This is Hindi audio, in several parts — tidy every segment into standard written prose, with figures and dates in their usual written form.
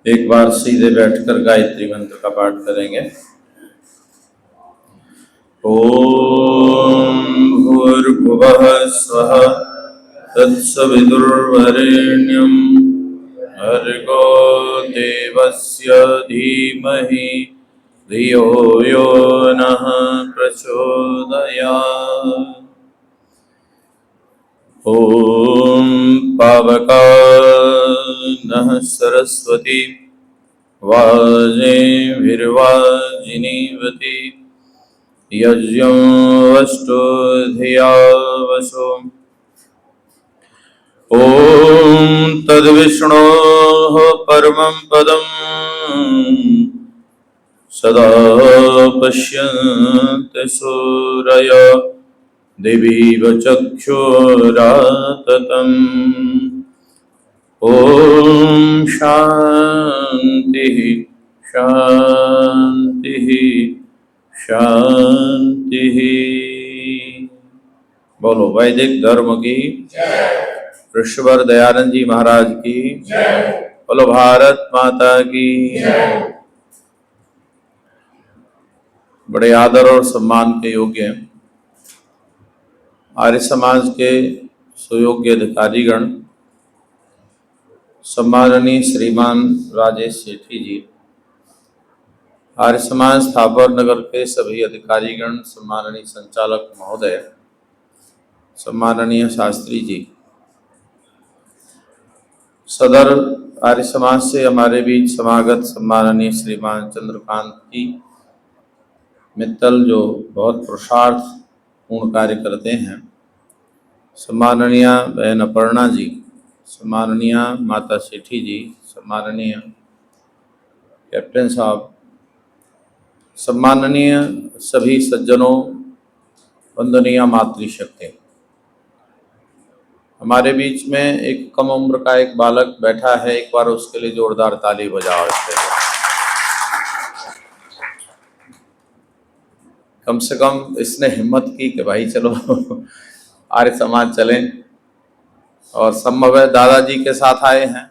एक बार सीधे बैठकर गायत्री मंत्र का पाठ करेंगे। ओम भूर्भुवः स्वः तत्सवितुर्वरेण्यं भर्गो देवस्य धीमहि धियो यो नः प्रचोदयात्। ओम पावकानः सरस्वती वाजेभिर्वाजिनीवती यज्ञं वष्टो धिया वसो। ओम तद्विष्णोः परमं पदं सदा पश्यन्ति सूरयो दिवीव चक्षुराततम्। ओम शांति शांति शांति। बोलो वैदिक धर्म की ऋषिवर दयानंद जी महाराज की। बोलो भारत माता की। बड़े आदर और सम्मान के योग्य आर्य समाज के सुयोग्य अधिकारीगण, सम्माननीय श्रीमान राजेश सेठी जी, आर्य समाज स्थापर नगर के सभी अधिकारीगण, सम्माननीय संचालक महोदय, सम्माननीय शास्त्री जी, सदर आर्य समाज से हमारे बीच समागत सम्माननीय श्रीमान चंद्रकांत जी मित्तल, जो बहुत पुरुषार्थ पूर्ण कार्य करते हैं, सम्माननीय बहन अपर्णा जी, सम्माननीय माता सेठी जी, सम्माननीय कैप्टन साहब, सम्माननीय सभी सज्जनों, वंदनीय मातृशक्ति। हमारे बीच में एक कम उम्र का एक बालक बैठा है, एक बार उसके लिए जोरदार ताली बजाओ। कम से कम इसने हिम्मत की कि भाई चलो आर्य समाज चलें, और संभव दादाजी के साथ आए हैं,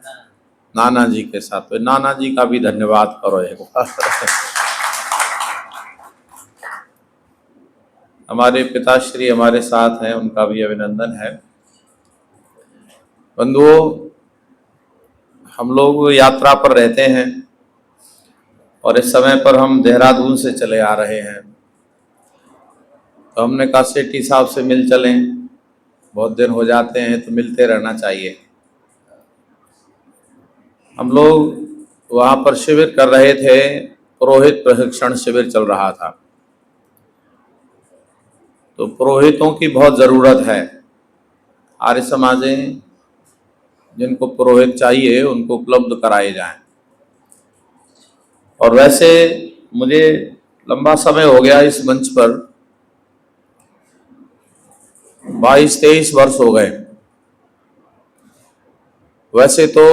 नाना जी के साथ। तो नाना जी का भी धन्यवाद करो एक बार। हमारे पिताश्री हमारे साथ हैं, उनका भी अभिनंदन है। बंधुओं, हम लोग यात्रा पर रहते हैं और इस समय पर हम देहरादून से चले आ रहे हैं, तो हमने कहा सेठी साहब से मिल चलें, बहुत दिन हो जाते हैं तो मिलते रहना चाहिए। हम लोग वहाँ पर शिविर कर रहे थे, पुरोहित प्रशिक्षण शिविर चल रहा था। तो पुरोहितों की बहुत ज़रूरत है। आर्य समाजें जिनको पुरोहित चाहिए उनको उपलब्ध कराए जाएं। और वैसे मुझे लंबा समय हो गया इस मंच पर, 22-23 वर्ष हो गए। वैसे तो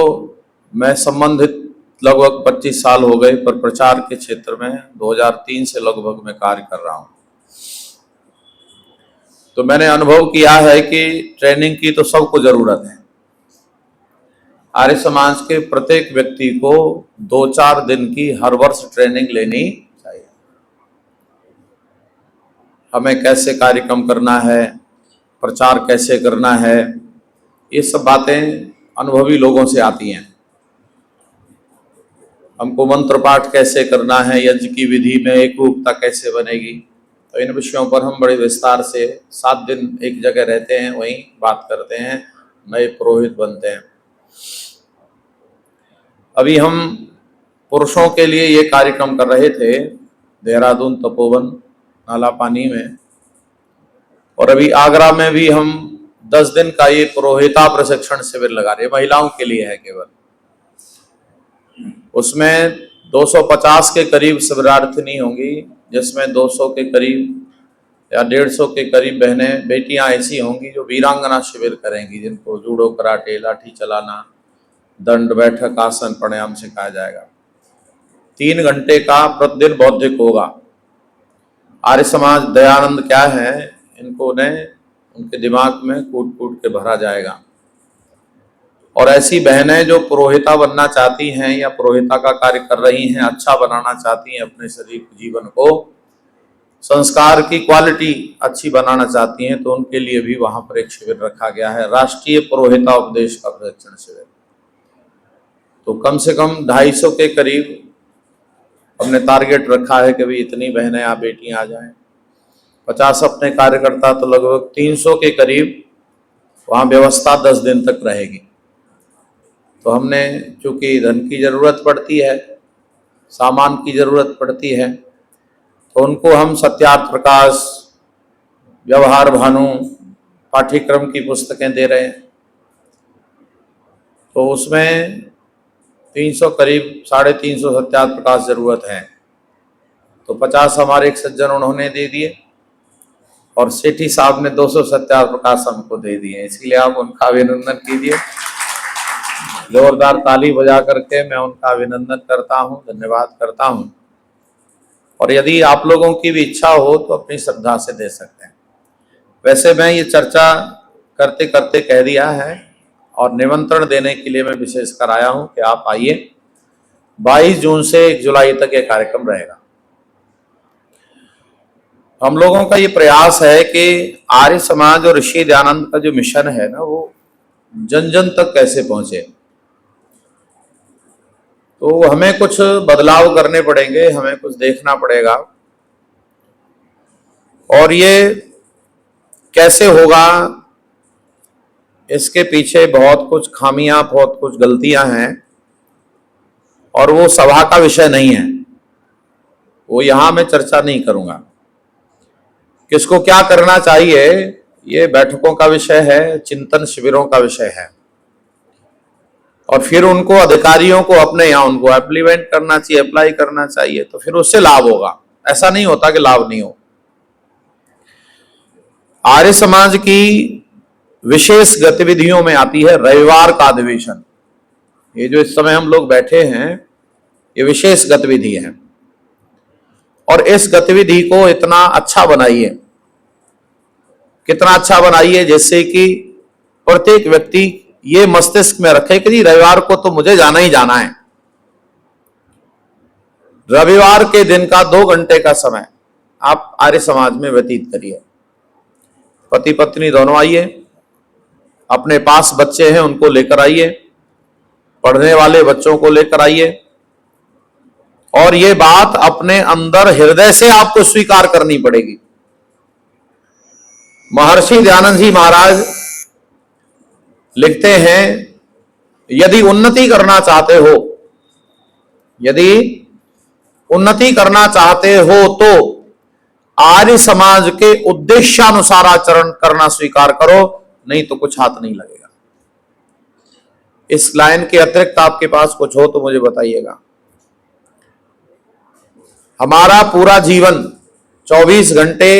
मैं संबंधित लगभग 25 साल हो गए, पर प्रचार के क्षेत्र में 2003 से लगभग मैं कार्य कर रहा हूँ। तो मैंने अनुभव किया है कि ट्रेनिंग की तो सबको जरूरत है। आर्य समाज के प्रत्येक व्यक्ति को 2-4 दिन की हर वर्ष ट्रेनिंग लेनी चाहिए। हमें कैसे कार्यक्रम करना है, प्रचार कैसे करना है, ये सब बातें अनुभवी लोगों से आती हैं। हमको मंत्र पाठ कैसे करना है, यज्ञ की विधि में एक रूपता कैसे बनेगी, तो इन विषयों पर हम बड़े विस्तार से 7 दिन एक जगह रहते हैं, वहीं बात करते हैं, नए पुरोहित बनते हैं। अभी हम पुरुषों के लिए ये कार्यक्रम कर रहे थे देहरादून तपोवन नाला पानी में, और अभी आगरा में भी हम 10 दिन का ये पुरोहिता प्रशिक्षण शिविर लगा रहे हैं। महिलाओं के लिए है केवल। उसमें 250 के करीब शिविरार्थिनी होंगी, जिसमें 200 के करीब या 150 के करीब बहनें बेटियां ऐसी होंगी जो वीरांगना शिविर करेंगी, जिनको जूडो, कराटे, लाठी चलाना, दंड बैठक, आसन, प्राणायाम सिखाया जाएगा। 3 घंटे का प्रतिदिन बौद्धिक होगा। आर्य समाज दयानंद क्या है, इनको ने उनके दिमाग में कूट कूट के भरा जाएगा। और ऐसी बहनें जो पुरोहिता बनना चाहती हैं या पुरोहिता का कार्य कर रही हैं, अच्छा बनाना चाहती हैं अपने शरीर जीवन को, संस्कार की क्वालिटी अच्छी बनाना चाहती हैं, तो उनके लिए भी वहां पर एक शिविर रखा गया है, राष्ट्रीय पुरोहिता उपदेश का प्रशिक्षण शिविर। तो कम से कम 250 के करीब हमने टारगेट रखा है कि भाई इतनी बहनें या बेटियां आ जाएं। 50 अपने कार्यकर्ता, तो लगभग 300 के करीब वहां व्यवस्था 10 दिन तक रहेगी। तो हमने, चूंकि धन की जरूरत पड़ती है, सामान की जरूरत पड़ती है, तो उनको हम सत्यार्थ प्रकाश, व्यवहार भानु पाठ्यक्रम की पुस्तकें दे रहे हैं। तो उसमें 300 करीब 350 सत्यार्थ प्रकाश जरूरत है। तो 50 हमारे एक सज्जन उन्होंने दे दिए और सेठी साहब ने 200 सत्यार्थ प्रकाश हमको दे दिए, इसलिए आप उनका अभिनंदन कीजिए। जोरदार ताली बजा करके मैं उनका अभिनंदन करता हूं, धन्यवाद करता हूं। और यदि आप लोगों की भी इच्छा हो तो अपनी श्रद्धा से दे सकते हैं। वैसे मैं ये चर्चा करते करते कह दिया है और निमंत्रण देने के लिए मैं विशेष कर आया हूं कि आप आइए। 22 जून से 1 जुलाई तक ये कार्यक्रम रहेगा। हम लोगों का ये प्रयास है कि आर्य समाज और ऋषि दयानंद का जो मिशन है ना, वो जन जन तक कैसे पहुंचे। तो हमें कुछ बदलाव करने पड़ेंगे, हमें कुछ देखना पड़ेगा। और ये कैसे होगा, इसके पीछे बहुत कुछ खामियां, बहुत कुछ गलतियां हैं और वो सभा का विषय नहीं है, वो यहां मैं चर्चा नहीं करूंगा। किसको क्या करना चाहिए, ये बैठकों का विषय है, चिंतन शिविरों का विषय है। और फिर उनको अधिकारियों को अपने यहाँ उनको इम्प्लीमेंट करना चाहिए, अप्लाई करना चाहिए, तो फिर उससे लाभ होगा। ऐसा नहीं होता कि लाभ नहीं हो। आर्य समाज की विशेष गतिविधियों में आती है रविवार का अधिवेशन। ये जो इस समय हम लोग बैठे हैं, ये विशेष गतिविधि है। और इस गतिविधि को इतना अच्छा बनाइए, कितना अच्छा बनाइए, जिससे कि प्रत्येक व्यक्ति ये मस्तिष्क में रखे कि जी रविवार को तो मुझे जाना ही जाना है। रविवार के दिन का 2 घंटे का समय आप आर्य समाज में व्यतीत करिए। पति पत्नी दोनों आइए, अपने पास बच्चे हैं उनको लेकर आइए, पढ़ने वाले बच्चों को लेकर आइए, और ये बात अपने अंदर हृदय से आपको स्वीकार करनी पड़ेगी। महर्षि दयानंद जी महाराज लिखते हैं, यदि उन्नति करना चाहते हो, यदि उन्नति करना चाहते हो तो आर्य समाज के उद्देश्यानुसार आचरण करना स्वीकार करो, नहीं तो कुछ हाथ नहीं लगेगा। इस लाइन के अतिरिक्त आपके पास कुछ हो तो मुझे बताइएगा। हमारा पूरा जीवन 24 घंटे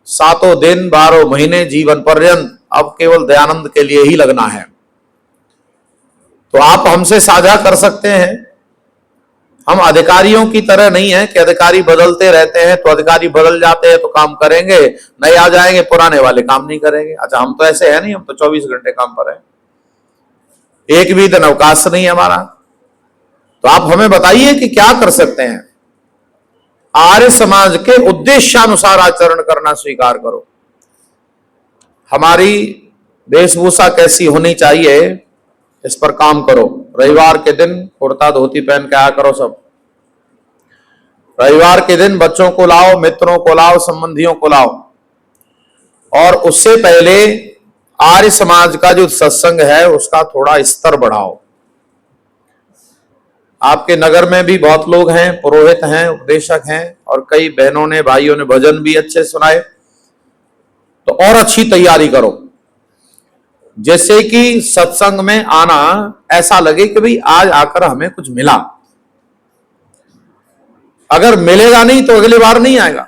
7 दिन 12 महीने जीवन पर्यंत अब केवल दयानंद के लिए ही लगना है। तो आप हमसे साझा कर सकते हैं। हम अधिकारियों की तरह नहीं है कि अधिकारी बदलते रहते हैं, तो अधिकारी बदल जाते हैं तो काम करेंगे, नए आ जाएंगे पुराने वाले काम नहीं करेंगे। अच्छा, हम तो ऐसे है नहीं, हम तो 24 घंटे काम पर हैं, एक भी दिन अवकाश नहीं है हमारा। तो आप हमें बताइए कि क्या कर सकते हैं। आर्य समाज के उद्देश्यानुसार आचरण करना स्वीकार करो। हमारी वेशभूषा कैसी होनी चाहिए, इस पर काम करो। रविवार के दिन कुर्ता धोती पहन के आया करो सब। रविवार के दिन बच्चों को लाओ, मित्रों को लाओ, संबंधियों को लाओ। और उससे पहले आर्य समाज का जो सत्संग है उसका थोड़ा स्तर बढ़ाओ। आपके नगर में भी बहुत लोग हैं, पुरोहित हैं, उपदेशक हैं, और कई बहनों ने भाइयों ने भजन भी अच्छे सुनाए, तो और अच्छी तैयारी करो, जैसे कि सत्संग में आना ऐसा लगे कि भाई आज आकर हमें कुछ मिला। अगर मिलेगा नहीं तो अगली बार नहीं आएगा।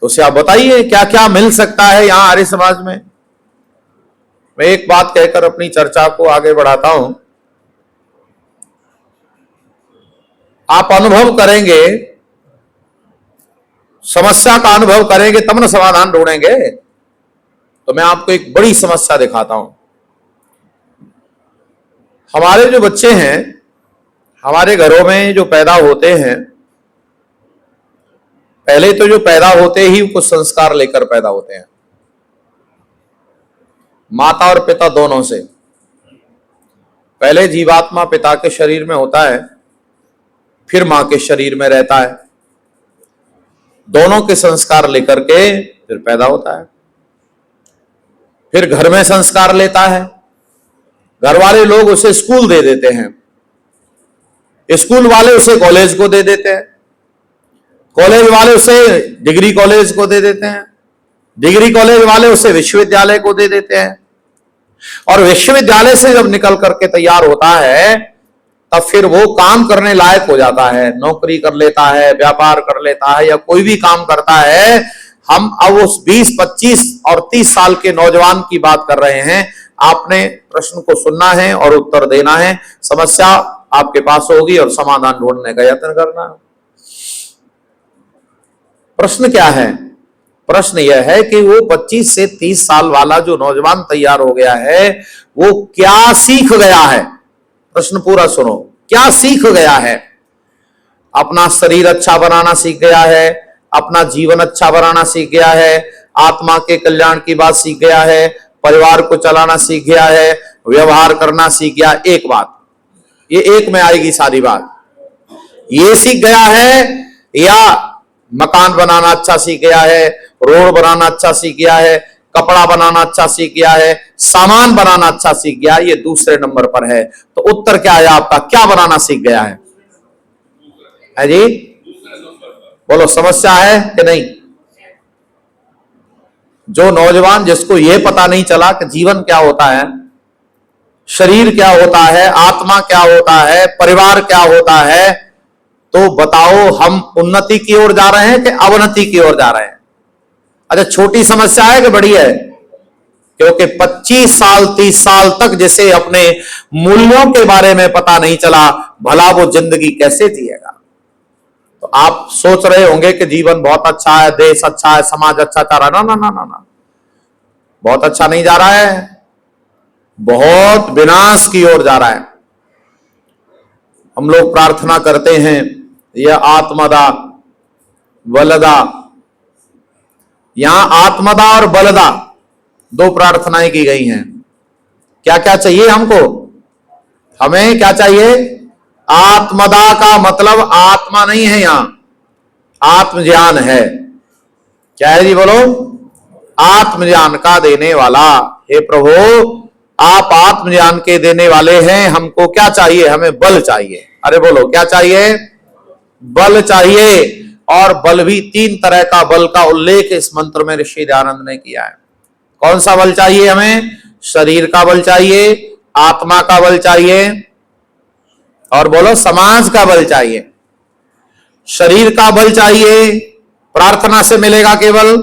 तो उसे आप बताइए क्या क्या मिल सकता है यहां आर्य समाज में। मैं एक बात कहकर अपनी चर्चा को आगे बढ़ाता हूं। आप अनुभव करेंगे, समस्या का अनुभव करेंगे तब ना समाधान ढूंढेंगे। तो मैं आपको एक बड़ी समस्या दिखाता हूं। हमारे जो बच्चे हैं, हमारे घरों में जो पैदा होते हैं, पहले तो जो पैदा होते ही कुछ संस्कार लेकर पैदा होते हैं, माता और पिता दोनों से। पहले जीवात्मा पिता के शरीर में होता है, फिर मां के शरीर में रहता है। दोनों के संस्कार लेकर के फिर पैदा होता है, फिर घर में संस्कार लेता है। घर वाले लोग उसे स्कूल दे देते हैं, स्कूल वाले उसे कॉलेज को दे देते हैं, कॉलेज वाले उसे डिग्री कॉलेज को दे देते हैं, डिग्री कॉलेज वाले उसे विश्वविद्यालय को दे देते हैं। और विश्वविद्यालय से जब निकल करके तैयार होता है तब फिर वो काम करने लायक हो जाता है, नौकरी कर लेता है, व्यापार कर लेता है, या कोई भी काम करता है। हम अब उस 20, 25 और 30 साल के नौजवान की बात कर रहे हैं। आपने प्रश्न को सुनना है और उत्तर देना है। समस्या आपके पास होगी और समाधान ढूंढने का यत्न करना है। प्रश्न क्या है? प्रश्न यह है कि वो 25 से 30 साल वाला जो नौजवान तैयार हो गया है वो क्या सीख गया है? प्रश्न पूरा सुनो। क्या सीख गया है? अपना शरीर अच्छा बनाना सीख गया है, अपना जीवन अच्छा बनाना सीख गया है, आत्मा के कल्याण की बात सीख गया है, परिवार को चलाना सीख गया है, व्यवहार करना सीख गया। एक बात, ये एक में आएगी सारी बात। ये सीख गया है या मकान बनाना अच्छा सीख गया है, रोड बनाना अच्छा सीख गया है, कपड़ा बनाना अच्छा सीख गया है, सामान बनाना अच्छा सीख गया, ये दूसरे नंबर पर है। तो उत्तर क्या है आपका? क्या बनाना सीख गया है जी? बोलो, समस्या है कि नहीं? जो नौजवान जिसको ये पता नहीं चला कि जीवन क्या होता है, शरीर क्या होता है, आत्मा क्या होता है, परिवार क्या होता है, तो बताओ हम उन्नति की ओर जा रहे हैं कि अवनति की ओर जा रहे हैं? अच्छा, छोटी समस्या है कि बड़ी है? क्योंकि 25 साल 30 साल तक जिसे अपने मूल्यों के बारे में पता नहीं चला, भला वो जिंदगी कैसे जिएगा? तो आप सोच रहे होंगे कि जीवन बहुत अच्छा है, देश अच्छा है, समाज अच्छा जा रहा है। ना ना ना ना ना, बहुत अच्छा नहीं जा रहा है, बहुत विनाश की ओर जा रहा है। हम लोग प्रार्थना करते हैं, यह आत्मदा बलदा। यहां आत्मदा और बलदा दो प्रार्थनाएं की गई हैं। क्या क्या चाहिए हमको? हमें क्या चाहिए? आत्मदा का मतलब आत्मा नहीं है, यहां आत्मज्ञान है। क्या है जी? बोलो, आत्मज्ञान का देने वाला। हे प्रभु, आप आत्मज्ञान के देने वाले हैं। हमको क्या चाहिए? हमें बल चाहिए। अरे बोलो, क्या चाहिए? बल चाहिए। और बल भी 3 तरह का बल का उल्लेख इस मंत्र में ऋषि दयानंद ने किया है। कौन सा बल चाहिए हमें? शरीर का बल चाहिए, आत्मा का बल चाहिए, और बोलो समाज का बल चाहिए। शरीर का बल चाहिए प्रार्थना से मिलेगा केवल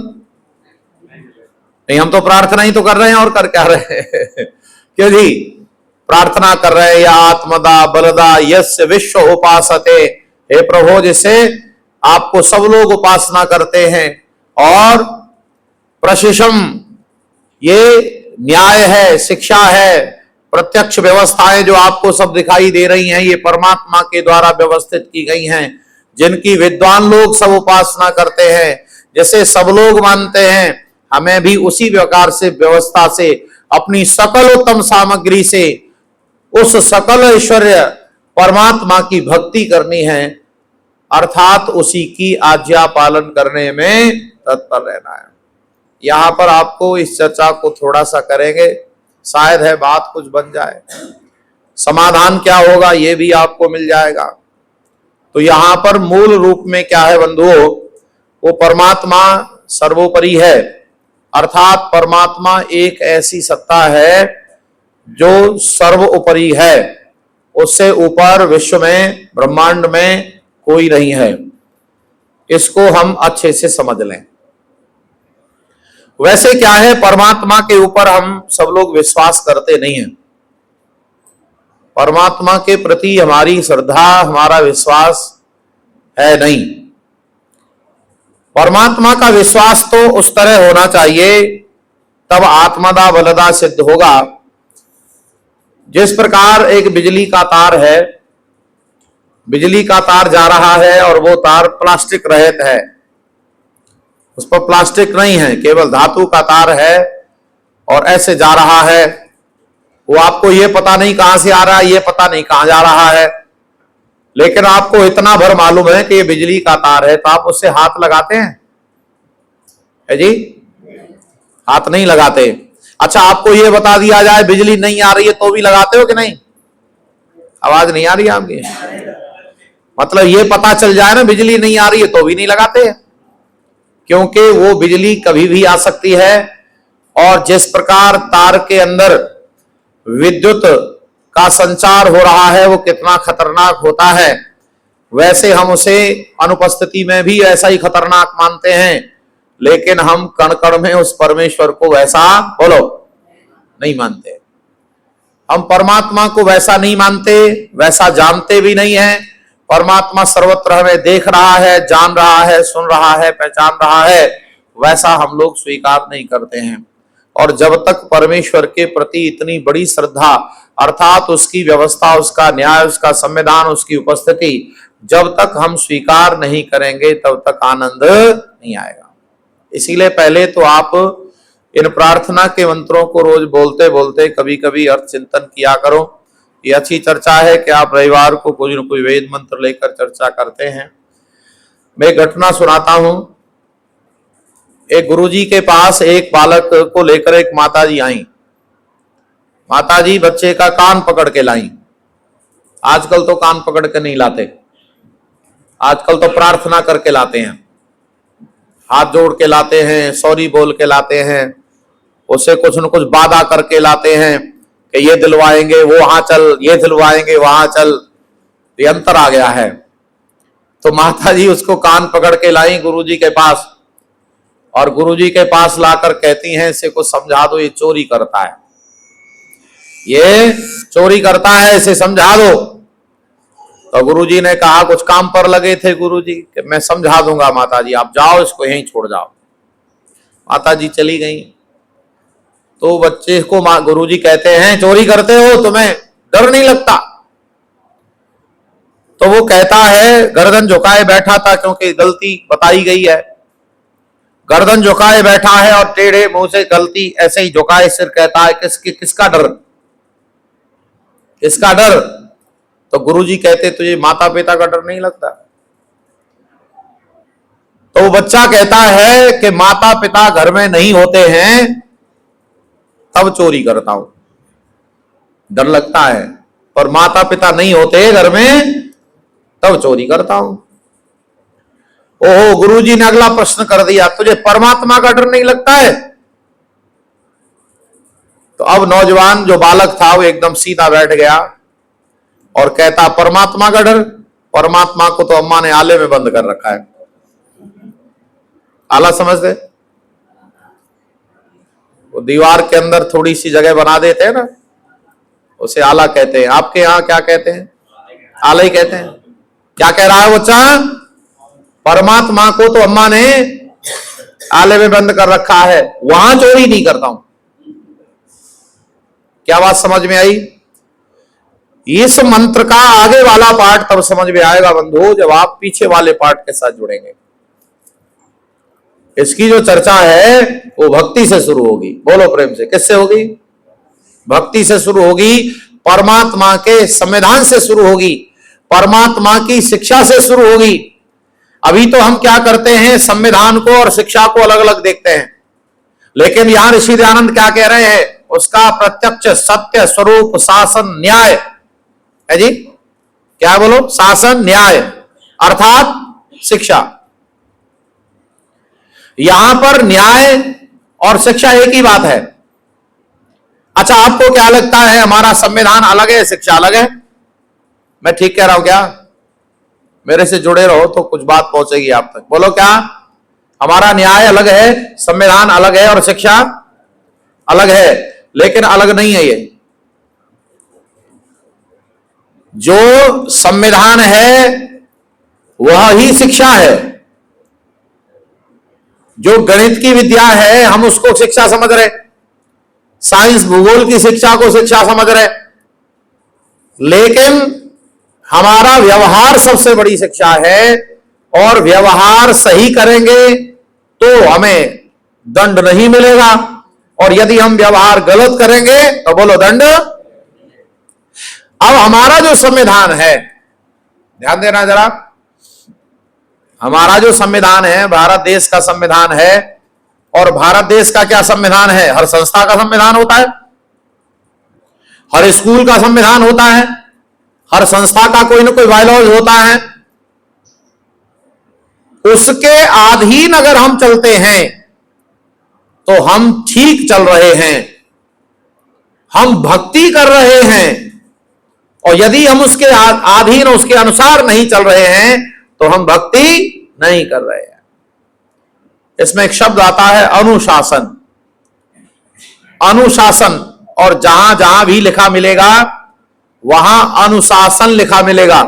नहीं। हम तो प्रार्थना ही तो कर रहे हैं, और कर क्या रहे हैं? क्यों जी? प्रार्थना कर रहे हैं, या आत्मदा बलदा यस्य विश्व उपासते। हे प्रभु, जिसे आपको सब लोग उपासना करते हैं, और प्रशिषम, ये न्याय है, शिक्षा है, प्रत्यक्ष व्यवस्थाएं जो आपको सब दिखाई दे रही हैं, ये परमात्मा के द्वारा व्यवस्थित की गई हैं, जिनकी विद्वान लोग सब उपासना करते हैं, जैसे सब लोग मानते हैं। हमें भी उसी प्रकार से व्यवस्था से, अपनी सकल उत्तम सामग्री से उस सकल ऐश्वर्य परमात्मा की भक्ति करनी है, अर्थात उसी की आज्ञा पालन करने में तत्पर रहना है। यहां पर आपको इस चर्चा को थोड़ा सा करेंगे, शायद है बात कुछ बन जाए। समाधान क्या होगा ये भी आपको मिल जाएगा। तो यहां पर मूल रूप में क्या है बंधुओं? वो परमात्मा सर्वोपरि है, अर्थात परमात्मा एक ऐसी सत्ता है जो सर्वोपरि है। उससे ऊपर विश्व में, ब्रह्मांड में कोई नहीं है। इसको हम अच्छे से समझ लें। वैसे क्या है, परमात्मा के ऊपर हम सब लोग विश्वास करते नहीं हैं। परमात्मा के प्रति हमारी श्रद्धा, हमारा विश्वास है नहीं। परमात्मा का विश्वास तो उस तरह होना चाहिए, तब आत्मदा बलदा सिद्ध होगा। जिस प्रकार एक बिजली का तार है, बिजली का तार जा रहा है और वो तार प्लास्टिक रहित है, उस पर प्लास्टिक नहीं है, केवल धातु का तार है और ऐसे जा रहा है। वो आपको ये पता नहीं कहां से आ रहा है, ये पता नहीं कहां जा रहा है, लेकिन आपको इतना भर मालूम है कि ये बिजली का तार है, तो आप उससे हाथ लगाते हैं? है जी? हाथ नहीं लगाते। अच्छा, आपको ये बता दिया जाए बिजली नहीं आ रही है तो भी लगाते हो कि नहीं? आवाज नहीं आ रही है आपकी? मतलब ये पता चल जाए ना बिजली नहीं आ रही है तो भी नहीं लगाते, क्योंकि वो बिजली कभी भी आ सकती है। और जिस प्रकार तार के अंदर विद्युत का संचार हो रहा है वो कितना खतरनाक होता है, वैसे हम उसे अनुपस्थिति में भी ऐसा ही खतरनाक मानते हैं, लेकिन हम कण कण में उस परमेश्वर को वैसा, बोलो, नहीं मानते। हम परमात्मा को वैसा नहीं मानते, वैसा जानते भी नहीं है। परमात्मा सर्वत्र हमें देख रहा है, जान रहा है, सुन रहा है, पहचान रहा है, वैसा हम लोग स्वीकार नहीं करते हैं। और जब तक परमेश्वर के प्रति इतनी बड़ी श्रद्धा, अर्थात उसकी व्यवस्था, उसका न्याय, उसका संविधान, उसकी उपस्थिति, जब तक हम स्वीकार नहीं करेंगे तब तक आनंद नहीं आएगा। इसीलिए पहले तो आप इन प्रार्थना के मंत्रों को रोज बोलते बोलते कभी कभी अर्थ चिंतन किया करो। ये अच्छी चर्चा है कि आप रविवार को कोई न कोई वेद मंत्र लेकर चर्चा करते हैं। मैं घटना सुनाता हूं। एक गुरुजी के पास एक बालक को लेकर एक माताजी आई। माताजी बच्चे का कान पकड़ के लाई। आजकल तो कान पकड़ के नहीं लाते, आजकल तो प्रार्थना करके लाते हैं, हाथ जोड़ के लाते हैं, सॉरी बोल के लाते हैं, उसे कुछ न कुछ वादा करके लाते हैं कि ये दिलवाएंगे, वो वहां चल, ये दिलवाएंगे, वहां चल। ये अंतर आ गया है। तो माताजी उसको कान पकड़ के लाई गुरुजी के पास, और गुरुजी के पास लाकर कहती हैं, इसे कुछ समझा दो, ये चोरी करता है, ये चोरी करता है, इसे समझा दो। तो गुरुजी ने कहा, कुछ काम पर लगे थे गुरुजी, कि मैं समझा दूंगा माताजी, आप जाओ, इसको यहीं छोड़ जाओ। माताजी चली गई। तो बच्चे को गुरुजी कहते हैं, चोरी करते हो, तुम्हें डर नहीं लगता? तो वो कहता है, गर्दन झुकाए बैठा था, क्योंकि गलती बताई गई है, गर्दन झुकाए बैठा है और टेढ़े मुंह से गलती ऐसे ही झुकाए सिर कहता है, किसका डर, किसका डर? तो गुरुजी कहते, तुझे माता पिता का डर नहीं लगता? तो वो बच्चा कहता है कि माता पिता घर में नहीं होते हैं तब चोरी करता हूं, डर लगता है, पर माता पिता नहीं होते घर में तब चोरी करता हूं। ओहो, गुरुजी ने अगला प्रश्न कर दिया, तुझे परमात्मा का डर नहीं लगता है? तो अब नौजवान जो बालक था वो एकदम सीधा बैठ गया और कहता, परमात्मा का डर? परमात्मा को तो अम्मा ने आले में बंद कर रखा है। आला समझते? वो दीवार के अंदर थोड़ी सी जगह बना देते हैं ना, उसे आला कहते हैं। आपके यहां क्या कहते हैं? आला ही कहते हैं। क्या कह रहा है बच्चा? परमात्मा को तो अम्मा ने आले में बंद कर रखा है, वहां चोरी नहीं करता हूं। क्या बात समझ में आई? इस मंत्र का आगे वाला पार्ट तब समझ में आएगा बंधु, जब आप पीछे वाले पार्ट के साथ जुड़ेंगे। इसकी जो चर्चा है वो भक्ति से शुरू होगी। बोलो प्रेम से, किससे होगी? भक्ति से शुरू होगी, परमात्मा के संविधान से शुरू होगी, परमात्मा की शिक्षा से शुरू होगी। अभी तो हम क्या करते हैं, संविधान को और शिक्षा को अलग अलग देखते हैं, लेकिन यहां ऋषि दयानंद क्या कह रहे हैं, उसका प्रत्यक्ष सत्य स्वरूप शासन न्याय है जी। क्या बोलो? शासन न्याय अर्थात शिक्षा। यहां पर न्याय और शिक्षा एक ही बात है। अच्छा, आपको क्या लगता है, हमारा संविधान अलग है, शिक्षा अलग है? मैं ठीक कह रहा हूं क्या? मेरे से जुड़े रहो तो कुछ बात पहुंचेगी आप तक। बोलो क्या? हमारा न्याय अलग है, संविधान अलग है और शिक्षा अलग है, लेकिन अलग नहीं है। ये जो संविधान है वह ही शिक्षा है। जो गणित की विद्या है हम उसको शिक्षा समझ रहे, साइंस भूगोल की शिक्षा को शिक्षा समझ रहे, लेकिन हमारा व्यवहार सबसे बड़ी शिक्षा है। और व्यवहार सही करेंगे तो हमें दंड नहीं मिलेगा, और यदि हम व्यवहार गलत करेंगे तो बोलो दंड। अब हमारा जो संविधान है, ध्यान देना जरा, हमारा जो संविधान है भारत देश का संविधान है। और भारत देश का क्या संविधान है? हर संस्था का संविधान होता है, हर स्कूल का संविधान होता है, हर संस्था का कोई ना कोई बायलॉज होता है। उसके अधीन अगर हम चलते हैं तो हम ठीक चल रहे हैं, हम भक्ति कर रहे हैं। और यदि हम उसके अधीन उसके अनुसार नहीं चल रहे हैं तो हम भक्ति नहीं कर रहे हैं। इसमें एक शब्द आता है अनुशासन। अनुशासन, और जहां जहां भी लिखा मिलेगा वहां अनुशासन लिखा मिलेगा।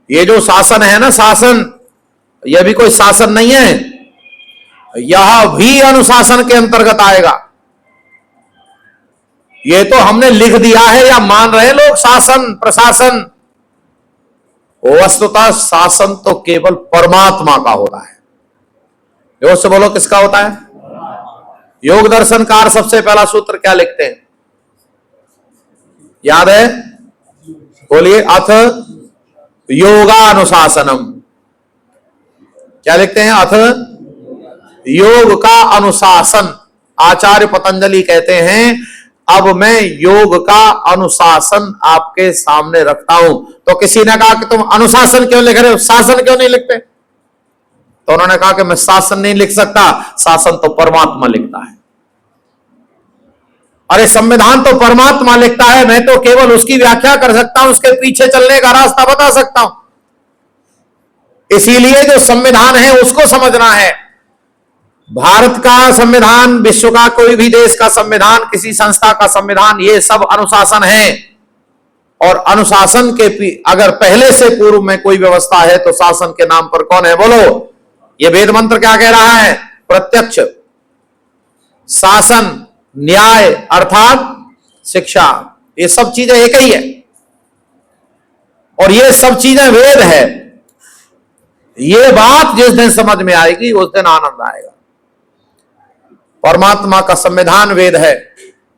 ये जो शासन है ना, शासन, यह भी कोई शासन नहीं है, यह भी अनुशासन के अंतर्गत आएगा। ये तो हमने लिख दिया है या मान रहे लोग शासन प्रशासन, वस्तुतः शासन तो केवल परमात्मा का होता है। जोर से बोलो, किसका होता है? योग दर्शनकार सबसे पहला सूत्र क्या लिखते हैं, याद है? बोलिए, अथ योगानुशासनम। क्या लिखते हैं? अथ योग का अनुशासन। आचार्य पतंजलि कहते हैं अब मैं योग का अनुशासन आपके सामने रखता हूं। तो किसी ने कहा कि तुम अनुशासन क्यों लिख रहे हो, शासन क्यों नहीं लिखते? तो उन्होंने कहा कि मैं शासन नहीं लिख सकता, शासन तो परमात्मा लिखता है। अरे संविधान तो परमात्मा लिखता है, मैं तो केवल उसकी व्याख्या कर सकता हूं, उसके पीछे चलने का रास्ता बता सकता हूं। इसीलिए जो संविधान है उसको समझना है। भारत का संविधान, विश्व का कोई भी देश का संविधान, किसी संस्था का संविधान, ये सब अनुशासन है। और अनुशासन के अगर पहले से पूर्व में कोई व्यवस्था है तो शासन के नाम पर कौन है? बोलो। ये वेद मंत्र क्या कह रहा है? प्रत्यक्ष शासन, न्याय अर्थात शिक्षा, ये सब चीजें एक ही है। और ये सब चीजें वेद है। ये बात जिस दिन समझ में आएगी उस दिन आनंद आएगा। परमात्मा का संविधान वेद है,